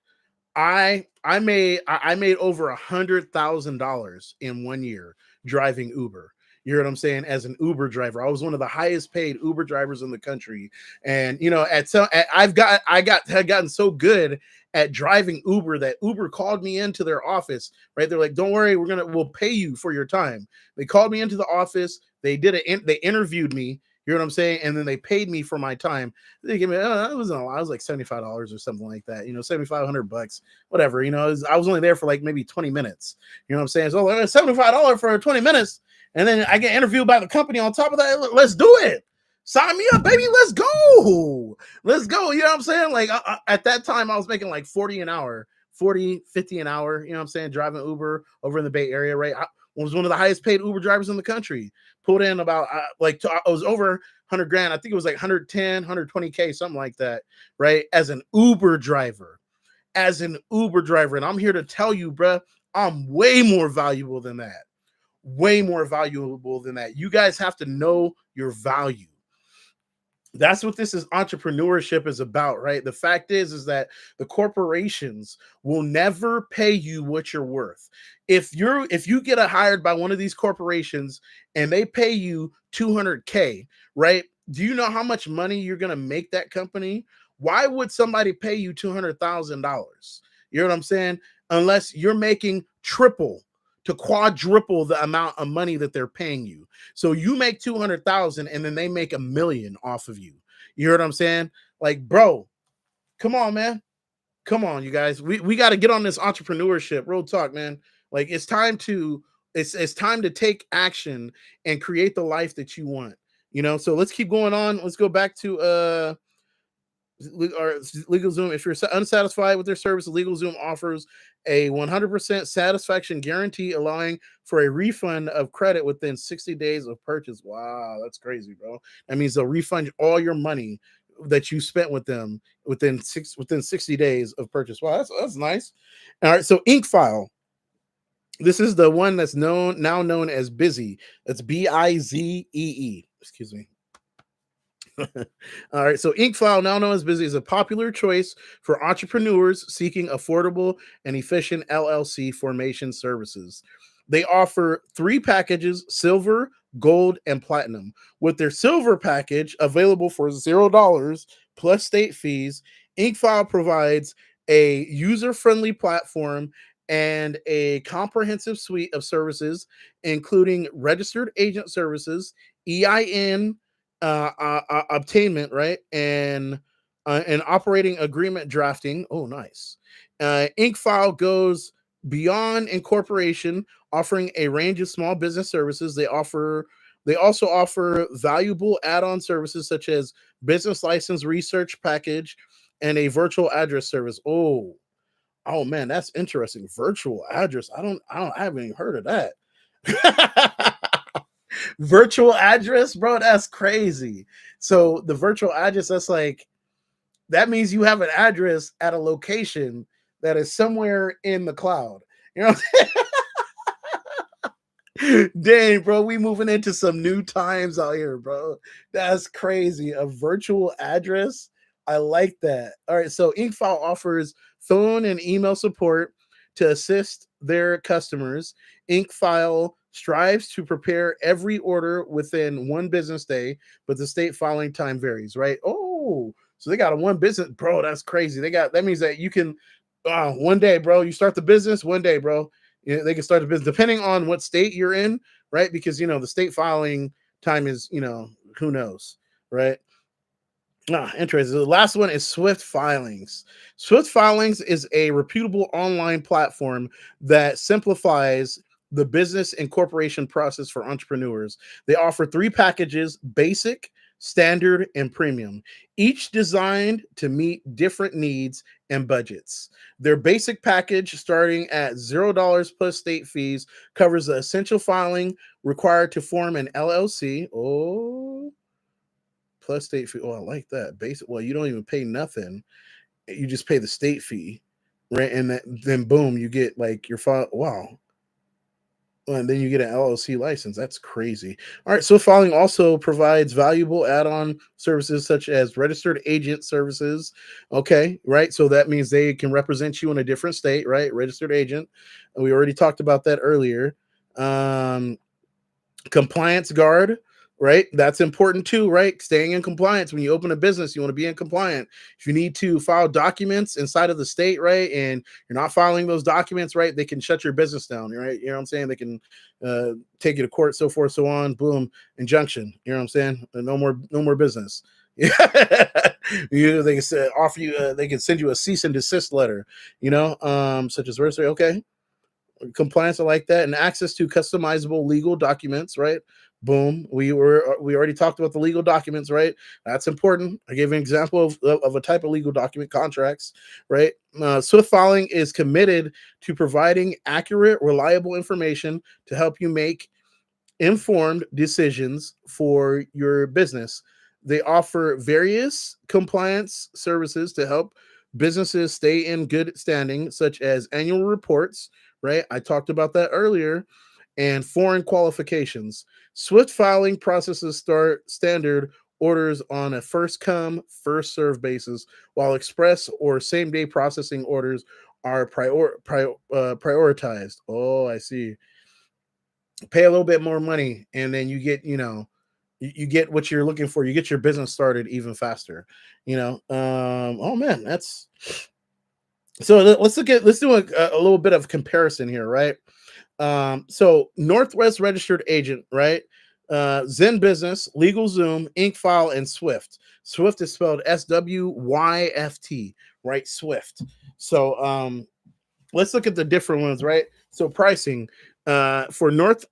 I made over $100,000 in 1 year driving Uber. You know what I'm saying? As an Uber driver, I was one of the highest paid Uber drivers in the country. And you know, had gotten so good at driving Uber that Uber called me into their office. Right? They're like, "Don't worry, we'll pay you for your time." They called me into the office. They interviewed me. You know what I'm saying? And then they paid me for my time. They gave me, it wasn't a lot. It was like $75 or something like that. You know, $7,500, whatever. You know, I was only there for like maybe 20 minutes. You know what I'm saying? So like $75 for 20 minutes, and then I get interviewed by the company on top of that. Let's do it. Sign me up, baby. Let's go. Let's go. You know what I'm saying? Like at that time, I was making like 40 an hour, 40, 50 an hour. You know what I'm saying? Driving Uber over in the Bay Area, right? I was one of the highest paid Uber drivers in the country. Pulled in about I was over 100 grand. I think it was like 110, 120K, something like that, right? As an Uber driver. And I'm here to tell you, bruh, I'm way more valuable than that. Way more valuable than that. You guys have to know your value. That's what this is entrepreneurship is about, right? The fact is that the corporations will never pay you what you're worth. If you get hired by one of these corporations and they pay you 200K, right? Do you know how much money you're going to make that company? Why would somebody pay you $200,000? You know what I'm saying? Unless you're making triple to quadruple the amount of money that they're paying you. So you make 200,000 and then they make 1 million off of you. You know what I'm saying? Like, bro, come on, man. Come on, you guys. We got to get on this entrepreneurship. Real talk, man. Like it's time to take action and create the life that you want. You know, so let's keep going on. Let's go back to or LegalZoom. If you're unsatisfied with their service, LegalZoom offers a 100% satisfaction guarantee, allowing for a refund of credit within 60 days of purchase. Wow, that's crazy, bro. That means they'll refund all your money that you spent with them within 60 days of purchase. Wow, that's nice. All right, so Incfile. This is the one that's now known as Busy. That's Bizee. Excuse me. All right. So Incfile, now known as Busy, is a popular choice for entrepreneurs seeking affordable and efficient LLC formation services. They offer 3 packages: silver, gold, and platinum. With their silver package available for $0 plus state fees, Incfile provides a user-friendly platform and a comprehensive suite of services, including registered agent services, EIN obtainment, right, and operating agreement drafting. Oh, nice. Incfile goes beyond incorporation, offering a range of small business services. They also offer valuable add-on services such as business license research package and a virtual address service. Oh man, that's interesting. Virtual address. I haven't even heard of that. Virtual address, bro, that's crazy. So the virtual address, that means you have an address at a location that is somewhere in the cloud. You know what I'm saying? Dang, bro, we moving into some new times out here, bro. That's crazy. A virtual address. I like that. All right, so Incfile offers phone and email support to assist their customers. Incfile strives to prepare every order within 1 business day, but the state filing time varies, right? Oh, so they got a 1 business, bro. That's crazy. That means that you can, one day, bro, you start the business, one day, bro. You know, they can start the business depending on what state you're in, right? Because, the state filing time is, who knows, right? Interesting. The last one is Swift Filings. Swift Filings is a reputable online platform that simplifies the business incorporation process for entrepreneurs. They offer 3 packages: basic, standard, and premium, each designed to meet different needs and budgets. Their basic package, starting at $0 plus state fees, covers the essential filing required to form an LLC. Oh, plus state fee. Oh, I like that. Basic. Well, you don't even pay nothing. You just pay the state fee, right? And then boom, you get like your file. Wow, and then you get an LLC license. That's crazy. All right. So filing also provides valuable add-on services such as registered agent services. Okay, right. So that means they can represent you in a different state, right? Registered agent. And we already talked about that earlier. Um, Compliance guard, right? That's important too, right? Staying in compliance. When you open a business, you want to be in compliant. If you need to file documents inside of the state, right, and you're not filing those documents, right, they can shut your business down, right? You know what I'm saying? They can take you to court, so forth, so on. Boom, injunction. You know what I'm saying? No more business. Yeah, they can say, offer you. They can send you a cease and desist letter. Such as registry. Okay, compliance, I like that, and access to customizable legal documents, right? Boom. We already talked about the legal documents, right? That's important. I gave an example of a type of legal document, contracts, right? Swift Filing is committed to providing accurate, reliable information to help you make informed decisions for your business. They offer various compliance services to help businesses stay in good standing, such as annual reports, right? I talked about that earlier, and foreign qualifications. Swift filing processes start standard orders on a first come, first serve basis, while express or same day processing orders are prioritized. Oh, I see. Pay a little bit more money, and then you get, you get what you're looking for. You get your business started even faster. Oh man, that's so. Let's do a little bit of comparison here, right? So Northwest registered agent, right? Zen Business, Legal Zoom, Incfile, and Swift. Swift is spelled SWYFT, right? Swift. So let's look at the different ones, right? So pricing for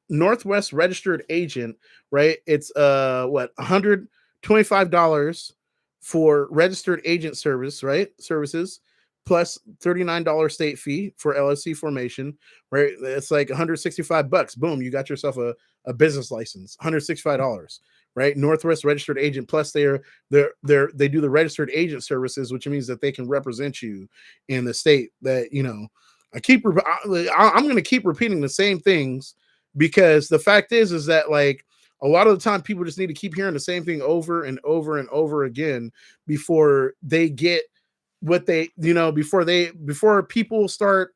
Northwest registered agent, right? It's what, $125 for registered agent service, right? Services plus $39 state fee for LLC formation, right? It's like $165. Boom, you got yourself a business license. $165, right? Northwest registered agent plus they do the registered agent services, which means that they can represent you in the state that, I'm going to keep repeating the same things, because the fact is that, like, a lot of the time people just need to keep hearing the same thing over and over and over again before they get what they, before people start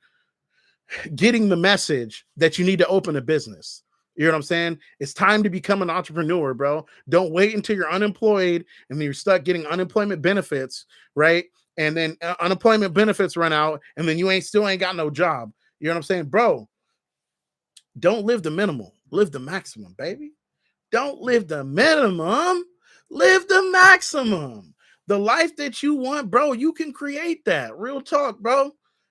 getting the message that you need to open a business. You know what I'm saying? It's time to become an entrepreneur, bro. Don't wait until you're unemployed and you're stuck getting unemployment benefits, right? And then unemployment benefits run out, and then you still ain't got no job. You know what I'm saying, bro? Don't live the minimal, live the maximum, baby. Don't live the minimum, live the maximum. The life that you want, bro, you can create that. Real talk, bro.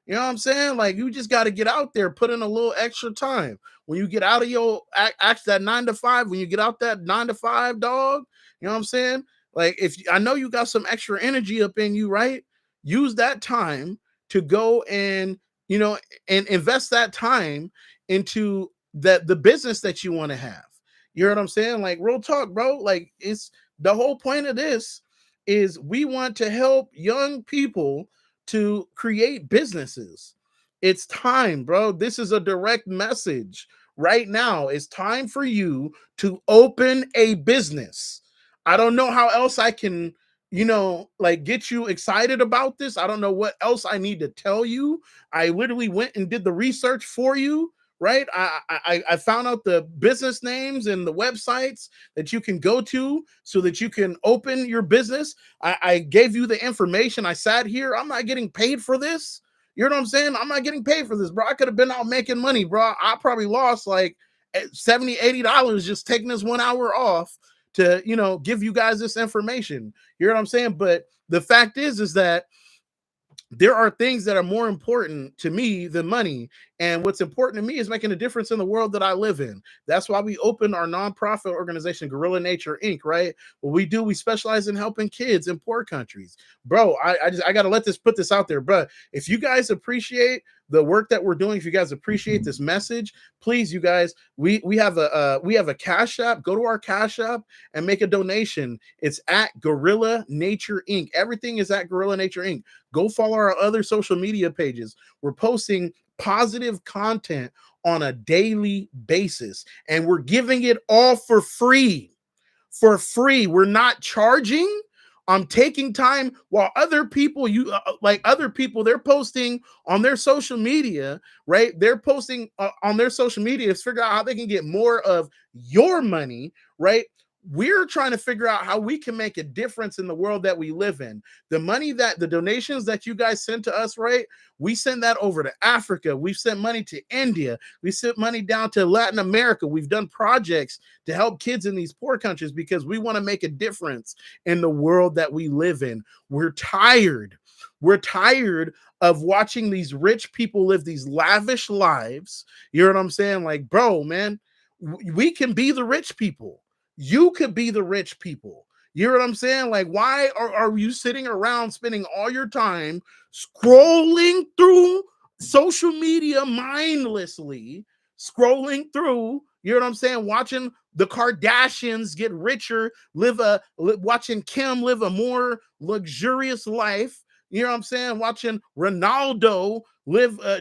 You know what I'm saying? Like, you just got to get out there, put in a little extra time. When you get out of your that 9 to 5, when you get out that 9 to 5, dog, you know what I'm saying? Like, if I know you got some extra energy up in you, right? Use that time to go and, and invest that time into the business that you want to have. You know what I'm saying? Like, real talk, bro. Like, it's the whole point of this is we want to help young people to create businesses. It's time, bro. This is a direct message right now. It's time for you to open a business. I don't know how else I can, like, get you excited about this. I don't know what else I need to tell you. I literally went and did the research for you, right? I found out the business names and the websites that you can go to so that you can open your business. I gave you the information. I sat here. I'm not getting paid for this. You know what I'm saying? I'm not getting paid for this, bro. I could have been out making money, bro. I probably lost like $70, $80 just taking this 1 hour off to, give you guys this information. You know what I'm saying? But the fact is that there are things that are more important to me than money. And what's important to me is making a difference in the world that I live in. That's why we opened our nonprofit organization, Gorilla Nature Inc. Right? What we do, we specialize in helping kids in poor countries. Bro, I gotta put this out there. But if you guys appreciate the work that we're doing, if you guys appreciate this message, please, you guys, we have a Cash App. Go to our Cash App and make a donation. It's at Gorilla Nature Inc. Everything is at Gorilla Nature Inc. Go follow our other social media pages. We're posting positive content on a daily basis, and we're giving it all for free. For free. We're not charging. I'm taking time while other people, other people, they're posting on their social media, right? They're posting on their social media to figure out how they can get more of your money, right? We're trying to figure out how we can make a difference in the world that we live in. The donations that you guys send to us, right? We send that over to Africa. We've sent money to India. We sent money down to Latin America. We've done projects to help kids in these poor countries because we want to make a difference in the world that we live in. We're tired. We're tired of watching these rich people live these lavish lives. You know what I'm saying? Like, bro, man, we can be the rich people. You could be the rich people. You know what I'm saying? Like, why are you sitting around spending all your time scrolling through social media mindlessly, scrolling through, you know what I'm saying? Watching the Kardashians get richer, watching Kim live a more luxurious life. You know what I'm saying? Watching Ronaldo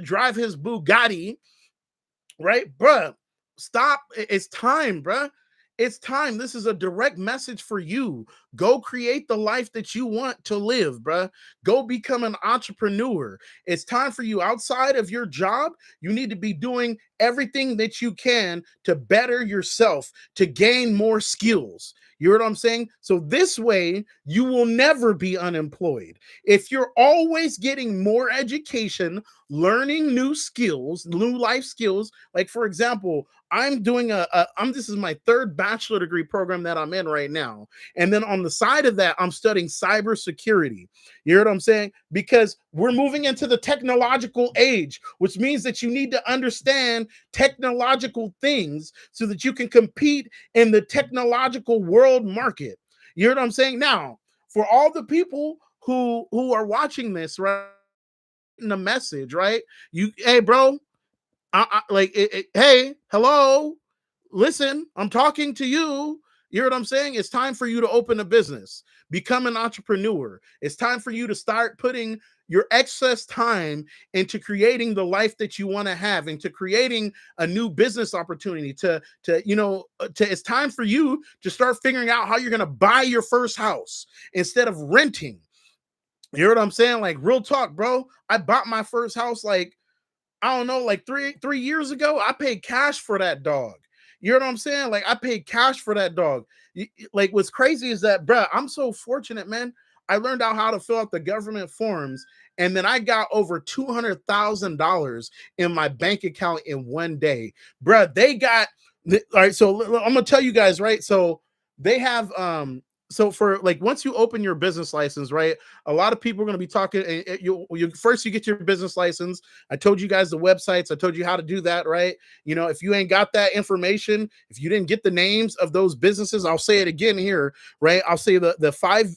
drive his Bugatti, right? Bruh, stop. It's time, bruh. It's time. This is a direct message for you. Go create the life that you want to live, bruh. Go become an entrepreneur. It's time for you outside of your job. You need to be doing everything that you can to better yourself, to gain more skills. You know what I'm saying? So this way, you will never be unemployed. If you're always getting more education, learning new skills, new life skills, like for example, I'm doing this is my third bachelor degree program that I'm in right now. And then on the side of that, I'm studying cybersecurity. You know what I'm saying? Because we're moving into the technological age, which means that you need to understand technological things so that you can compete in the technological world market. You know what I'm saying? Now, for all the people who are watching this, right? The message, right? Hey, bro, hey, hello, listen, I'm talking to you. You know what I'm saying? It's time for you to open a business, become an entrepreneur. It's time for you to start putting your excess time into creating the life that you want to have, into creating a new business opportunity it's time for you to start figuring out how you're going to buy your first house instead of renting. You know what I'm saying? Like, real talk, bro. I bought my first house like, I don't know, like three years ago. I paid cash for that dog. You know what I'm saying? Like, I paid cash for that dog. Like, what's crazy is that, bro, I'm so fortunate, man. I learned out how to fill out the government forms, and then I got over $200,000 in my bank account in one day, bro. All right. So I'm gonna tell you guys, right? So they have so for like once you open your business license, right? A lot of people are going to be talking. First you get your business license. I told you guys the websites. I told you how to do that, right? You know, if you ain't got that information, if you didn't get the names of those businesses, I'll say it again here, right? I'll say the five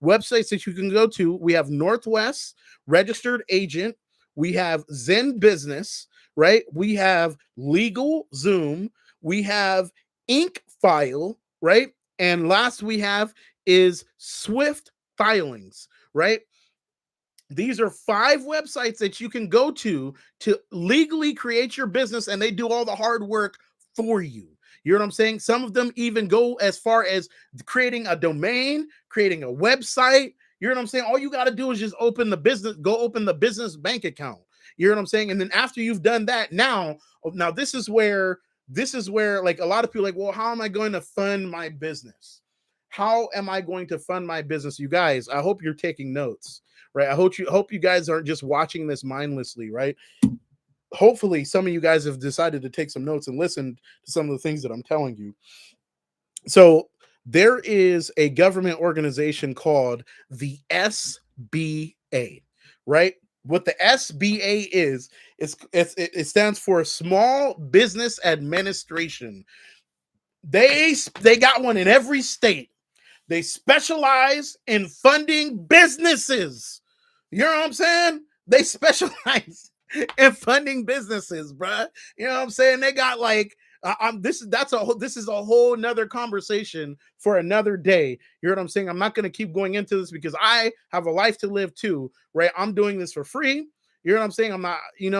websites that you can go to. We have Northwest Registered Agent. We have Zen Business, right? We have Legal Zoom. We have Incfile, right? And last we have is Swift Filings, right? These are 5 websites that you can go to legally create your business, and they do all the hard work for you. You know what I'm saying? Some of them even go as far as creating a domain, creating a website. You know what I'm saying? All you got to do is just open the business bank account. You know what I'm saying? And then after you've done that, now this is where like a lot of people are like, well, how am I going to fund my business? How am I going to fund my business? You guys, I hope you're taking notes, right? I hope you guys aren't just watching this mindlessly, right? Hopefully some of you guys have decided to take some notes and listen to some of the things that I'm telling you. So there is a government organization called the SBA, right? What the SBA it stands for Small Business Administration. They got one in every state. They specialize in funding businesses. You know what I'm saying? They specialize in funding businesses, bruh. You know what I'm saying? They got like this is a whole nother conversation for another day. You know what I'm saying? I'm not going to keep going into this because I have a life to live too, right? I'm doing this for free. You know what I'm saying? I'm not,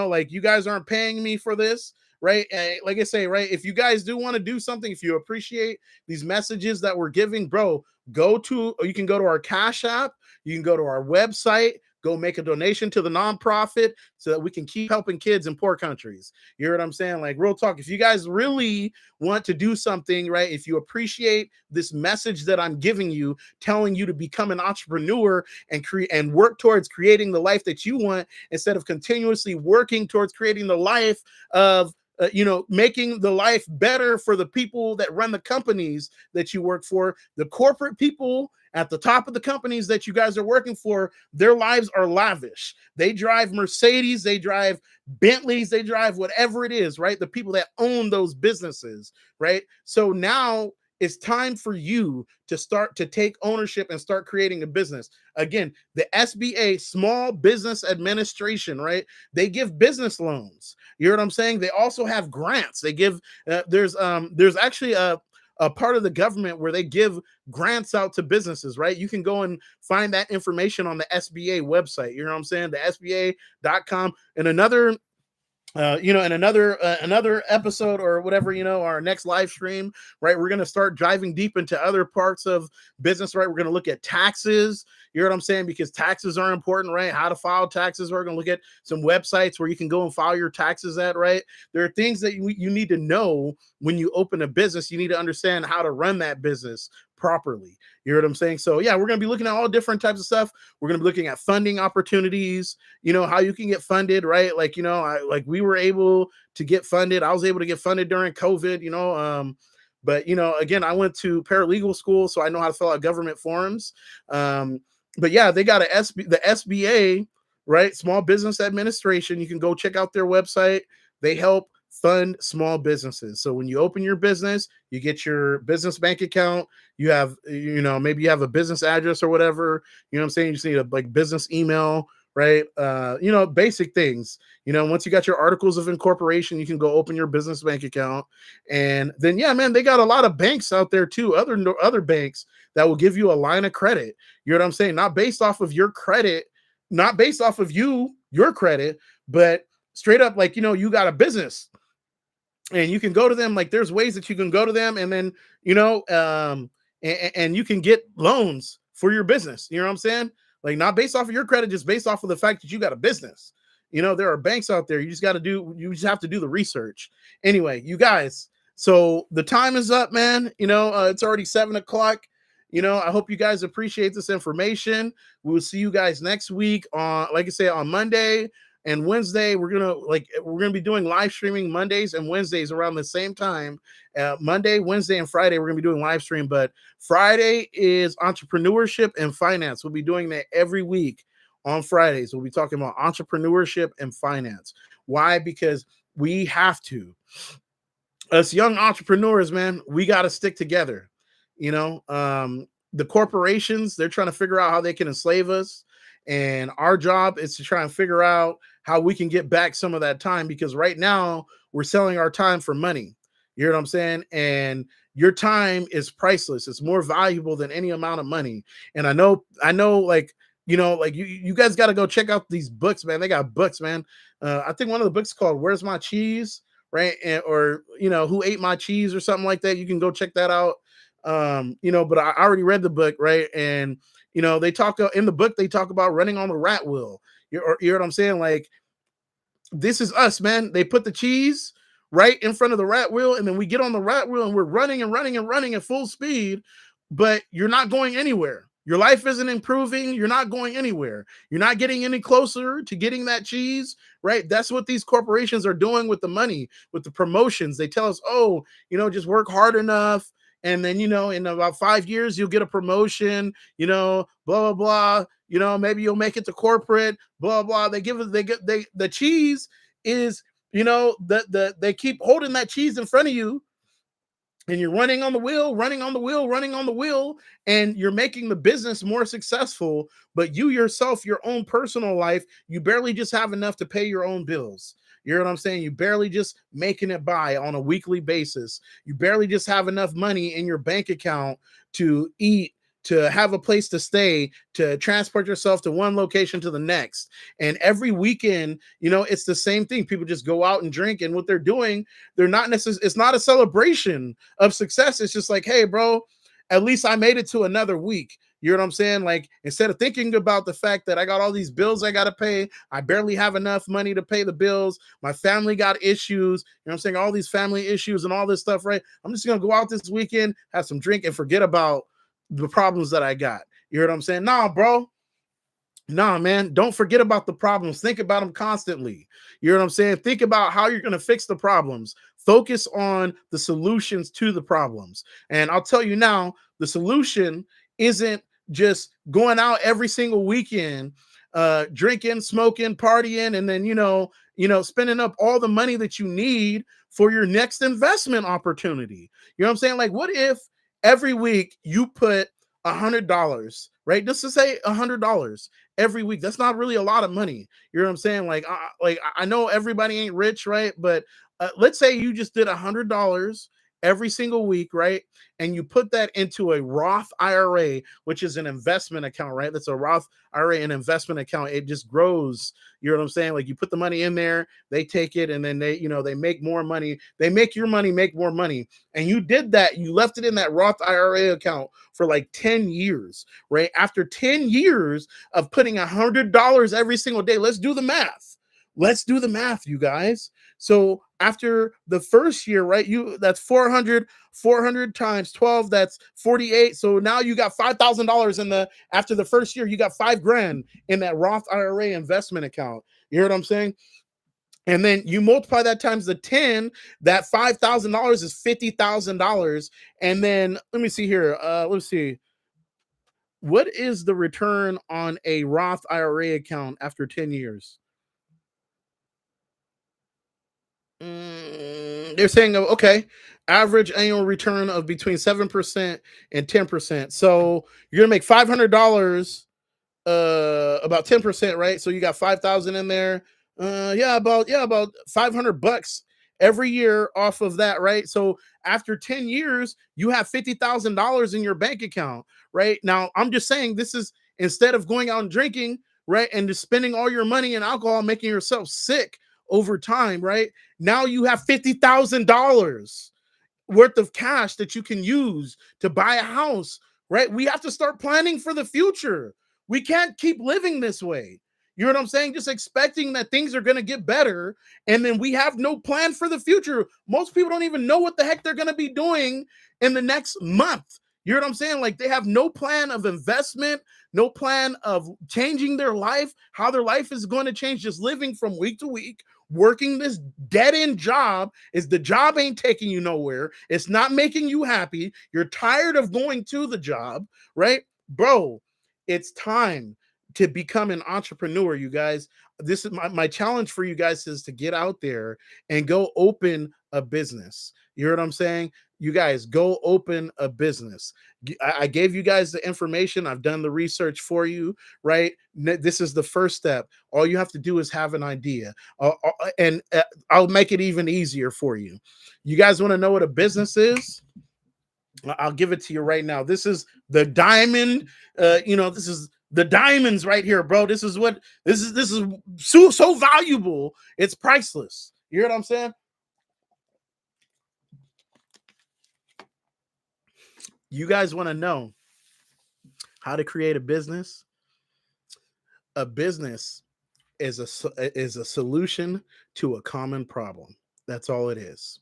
like you guys aren't paying me for this, right? Like I say, right? If you guys do want to do something, if you appreciate these messages that we're giving, bro, you can go to our Cash App, you can go to our website, go make a donation to the nonprofit so that we can keep helping kids in poor countries. You know what I'm saying? Like, real talk. If you guys really want to do something, right? If you appreciate this message that I'm giving you, telling you to become an entrepreneur and work towards creating the life that you want instead of continuously working towards creating the life of making the life better for the people that run the companies that you work for, the corporate people at the top of the companies that you guys are working for. Their lives are lavish. They drive Mercedes, they drive Bentleys, they drive whatever it is, right? The people that own those businesses, right? So now it's time for you to start to take ownership and start creating a business. Again, the SBA, Small Business Administration, right? They give business loans. You know what I'm saying? They also have grants. They give there's actually a part of the government where they give grants out to businesses, right? You can go and find that information on the SBA website. You know what I'm saying? The SBA.com. And in another episode or whatever, our next live stream, right, we're going to start diving deep into other parts of business, right? We're going to look at taxes. You know what I'm saying? Because taxes are important, right? How to file taxes. We're going to look at some websites where you can go and file your taxes at, right? There are things that you need to know when you open a business. You need to understand how to run that business properly. You know what I'm saying? So yeah, we're going to be looking at all different types of stuff. We're going to be looking at funding opportunities, how you can get funded, right? Like, we were able to get funded. I was able to get funded during COVID, but again, I went to paralegal school, so I know how to fill out government forms. But yeah, they got the SBA, right? Small Business Administration. You can go check out their website. They help fund small businesses. So when you open your business, you get your business bank account, you have, maybe you have a business address or whatever, you know what I'm saying? You just need a business email, right? Basic things. Once you got your articles of incorporation, you can go open your business bank account. And then, yeah, man, they got a lot of banks out there too, other banks that will give you a line of credit. You know what I'm saying? Not based off of your credit, not based off of your credit, but straight up, like, you got a business and you can go to them. Like, there's ways that you can go to them and then, and you can get loans for your business. You know what I'm saying? Like, not based off of your credit, just based off of the fact that you got a business. There are banks out there. You just have to do the research. Anyway, you guys, so the time is up, man. It's already 7:00. I hope you guys appreciate this information. We will see you guys next week on, like I say, on Monday and Wednesday. We're gonna be doing live streaming Mondays and Wednesdays around the same time. Monday, Wednesday, and Friday we're gonna be doing live stream. But Friday is entrepreneurship and finance. We'll be doing that every week on Fridays. We'll be talking about entrepreneurship and finance. Why? Because we have to. Us young entrepreneurs, man, we got to stick together. The corporations, they're trying to figure out how they can enslave us. And our job is to try and figure out how we can get back some of that time, because right now we're selling our time for money. You know what I'm saying? And your time is priceless. It's more valuable than any amount of money. And I know, like, you guys got to go check out these books, man. They got books, man. I think one of the books is called Where's My Cheese? Right. Or, Who Ate My Cheese or something like that. You can go check that out. But I already read the book. Right. And, they talk in the book, they talk about running on the rat wheel. You know what I'm saying? Like, this is us, man. They put the cheese right in front of the rat wheel, and then we get on the rat wheel and we're running and running and running at full speed, but you're not going anywhere. Your life isn't improving. You're not going anywhere. You're not getting any closer to getting that cheese, right? That's what these corporations are doing with the money, with the promotions. They tell us, oh, just work hard enough. and then in about 5 years you'll get a promotion, blah blah blah. Maybe you'll make it to corporate, blah blah. The cheese is, they keep holding that cheese in front of you, and you're running on the wheel, running on the wheel, running on the wheel, and you're making the business more successful. But you yourself, your own personal life, you barely just have enough to pay your own bills. You know what I'm saying? You barely just making it by on a weekly basis. You barely just have enough money in your bank account to eat, to have a place to stay, to transport yourself to one location to the next. And every weekend, it's the same thing. People just go out and drink, and what they're doing, they're not necessarily, it's not a celebration of success. It's just like, hey, bro, at least I made it to another week. You know what I'm saying? Like, instead of thinking about the fact that I got all these bills I got to pay, I barely have enough money to pay the bills. My family got issues. You know what I'm saying? All these family issues and all this stuff, right? I'm just going to go out this weekend, have some drink, and forget about the problems that I got. You know what I'm saying? Nah, bro. Nah, man, don't forget about the problems. Think about them constantly. You know what I'm saying? Think about how you're going to fix the problems. Focus on the solutions to the problems. And I'll tell you now, the solution isn't just going out every single weekend, drinking, smoking, partying, and then, spending up all the money that you need for your next investment opportunity. You know what I'm saying? Like, what if every week you put $100, right? Just to say $100 every week. That's not really a lot of money. You know what I'm saying? Like I know everybody ain't rich, right? But let's say you just did $100 every single week, right? And you put that into a Roth IRA, which is an investment account, right? That's a Roth IRA, an investment account. It just grows. You know what I'm saying? Like, you put the money in there, they take it, and then they make more money. They make your money make more money. And you did that. You left it in that Roth IRA account for like 10 years, right? After 10 years of putting $100 every single day, let's do the math. Let's do the math, you guys. So after the first year, right, that's 400 times 12, that's 48. So now you got $5,000 after the first year, you got $5,000 in that Roth IRA investment account. You hear what I'm saying? And then you multiply that times the 10, that $5,000 is $50,000. And then let me see here. Let's see. What is the return on a Roth IRA account after 10 years? They're saying, okay, average annual return of between 7% and 10%. So you're gonna make $500, about 10%, right? So you got 5,000 in there. About $500 every year off of that, right? So after 10 years, you have $50,000 in your bank account, right? Now, I'm just saying, this is instead of going out and drinking, right, and just spending all your money in alcohol, making yourself sick over time, right? Now you have $50,000 worth of cash that you can use to buy a house, right? We have to start planning for the future. We can't keep living this way. You know what I'm saying? Just expecting that things are going to get better, and then we have no plan for the future. Most people don't even know what the heck they're going to be doing in the next month. You know what I'm saying? Like, they have no plan of investment, no plan of changing their life, how their life is going to change, just living from week to week, working this dead end job. Is the job ain't taking you nowhere. It's not making you happy. You're tired of going to the job, right? Bro, it's time to become an entrepreneur, you guys. This is my challenge for you guys, is to get out there and go open a business. You know what I'm saying? You guys, go open a business. I gave you guys the information. I've done the research for you, right? This is the first step. All you have to do is have an idea. And I'll make it even easier for you. You guys want to know what a business is? I'll give it to you right now. This is the diamond. This is the diamonds right here, bro. This is so valuable. It's priceless. You hear what I'm saying? You guys want to know how to create a business? A business is a solution to a common problem. That's all it is.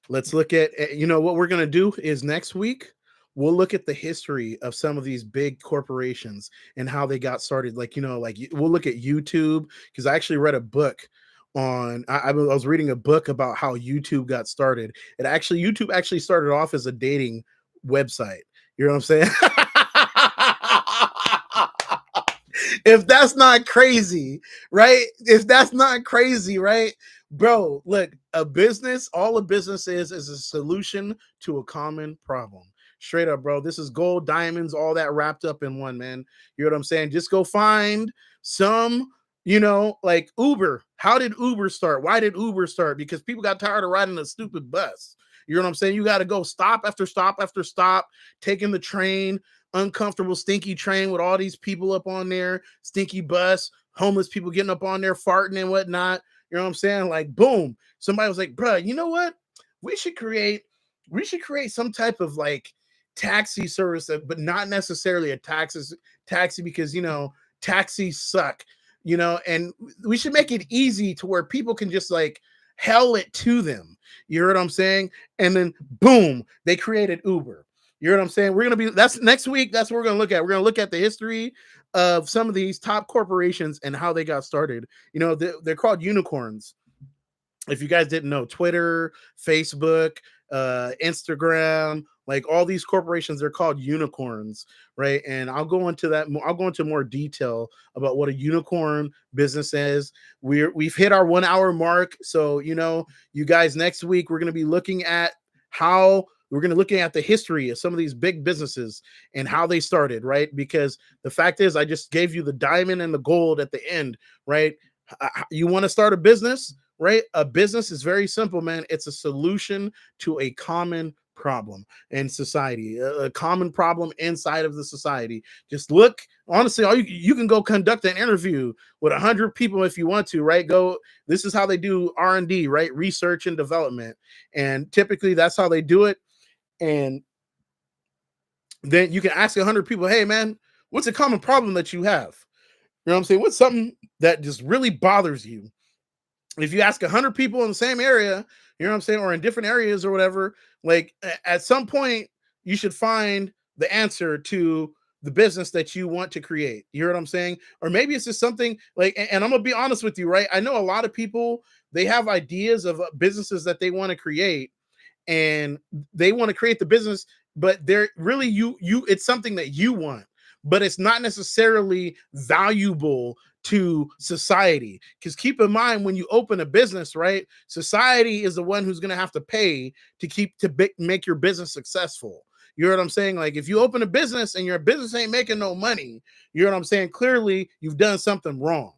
Let's look at, what we're going to do is next week, we'll look at the history of some of these big corporations and how they got started. Like, we'll look at YouTube, because I actually read a book on I was reading a book about how YouTube got started. YouTube actually started off as a dating website. You know what I'm saying? If that's not crazy, right? If that's not crazy, right? Bro, look, all a business is a solution to a common problem. Straight up, bro. This is gold, diamonds, all that wrapped up in one, man. You know what I'm saying? Just go find some, like Uber. How did Uber start? Why did Uber start? Because people got tired of riding a stupid bus. You know what I'm saying? You got to go stop after stop after stop, taking the train, uncomfortable, stinky train with all these people up on there, stinky bus, homeless people getting up on there, farting and whatnot. You know what I'm saying? Like, boom. Somebody was like, bruh, you know what? We should create, some type of like taxi service, but not necessarily a taxi because, taxis suck, and we should make it easy to where people can just like hell it to them. You heard what I'm saying? And then boom, they created Uber. You know what I'm saying? That's next week. That's what we're going to look at. We're going to look at the history of some of these top corporations and how they got started. They're called unicorns. If you guys didn't know, Twitter, Facebook, Instagram, like all these corporations, they're called unicorns, right? And I'll go into that. I'll go into more detail about what a unicorn business is. We've hit our 1 hour mark, so you guys, next week we're going to be looking at the history of some of these big businesses and how they started, right? Because the fact is, I just gave you the diamond and the gold at the end, right? You want to start a business, right? A business is very simple, man. It's a solution to a common problem in society, a common problem inside of the society. Just look, honestly, you can go conduct an interview with 100 people if you want to, right? This is how they do R&D, right? Research and development. And typically that's how they do it. And then you can ask 100 people, hey man, what's a common problem that you have? You know what I'm saying? What's something that just really bothers you? If you ask 100 people in the same area, you know what I'm saying, or in different areas or whatever, like at some point you should find the answer to the business that you want to create. You hear what I'm saying? Or maybe it's just something like, and I'm gonna be honest with you, right? I know a lot of people, they have ideas of businesses that they want to create, and they want to create the business, but they're really it's something that you want, but it's not necessarily valuable to society. Because keep in mind, when you open a business, right, society is the one who's going to have to pay to make your business successful. You know what I'm saying? Like if you open a business and your business ain't making no money, you know what I'm saying? Clearly you've done something wrong.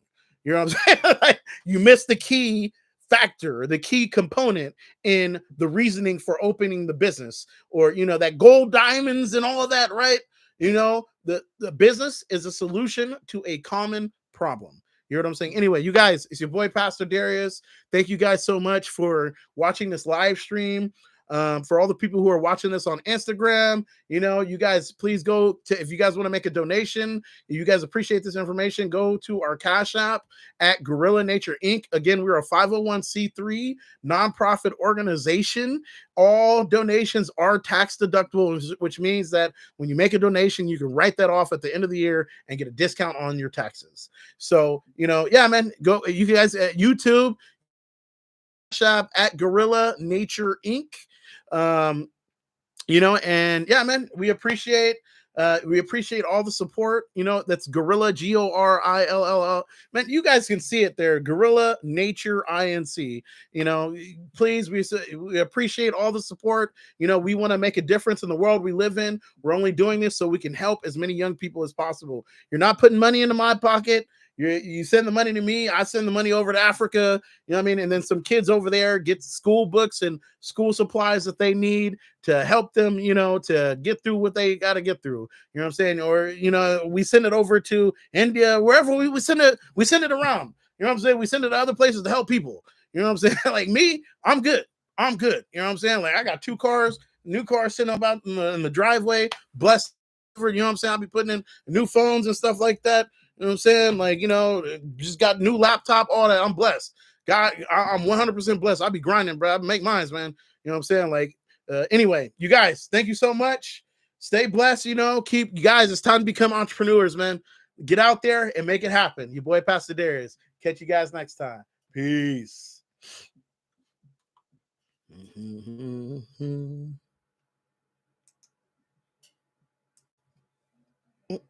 You know what I'm saying? Like, you missed the key factor, the key component in the reasoning for opening the business, or that gold, diamonds, and all of that, right? The business is a solution to a common problem. You know what I'm saying? Anyway, you guys, it's your boy Pastor Darius. Thank you guys so much for watching this live stream. For all the people who are watching this on Instagram, you guys, please if you guys want to make a donation, if you guys appreciate this information, go to our Cash App at Gorilla Nature Inc. Again, we're a 501c3 nonprofit organization. All donations are tax deductible, which means that when you make a donation, you can write that off at the end of the year and get a discount on your taxes. So, yeah, man, you guys at YouTube, Shop at Gorilla Nature Inc. And yeah, man, we appreciate all the support. That's Gorilla, Gorilla. Man, you guys can see it there, Gorilla Nature Inc. Please, we appreciate all the support. We want to make a difference in the world we live in. We're only doing this so we can help as many young people as possible. You're not putting money into my pocket. You send the money to me, I send the money over to Africa, you know what I mean? And then some kids over there get school books and school supplies that they need to help them, to get through what they got to get through. You know what I'm saying? Or, we send it over to India, wherever we send it around. You know what I'm saying? We send it to other places to help people. You know what I'm saying? Like me, I'm good. You know what I'm saying? Like I got new cars sitting about in the driveway, blessed. You know what I'm saying? I'll be putting in new phones and stuff like that. You know what I'm saying? Like, just got new laptop, all that. I'm blessed. God, I'm 100% blessed. I'll be grinding, bro. I make mines, man. You know what I'm saying? Like, anyway, you guys, thank you so much. Stay blessed, you guys, it's time to become entrepreneurs, man. Get out there and make it happen. Your boy, Pastor Darius. Catch you guys next time. Peace.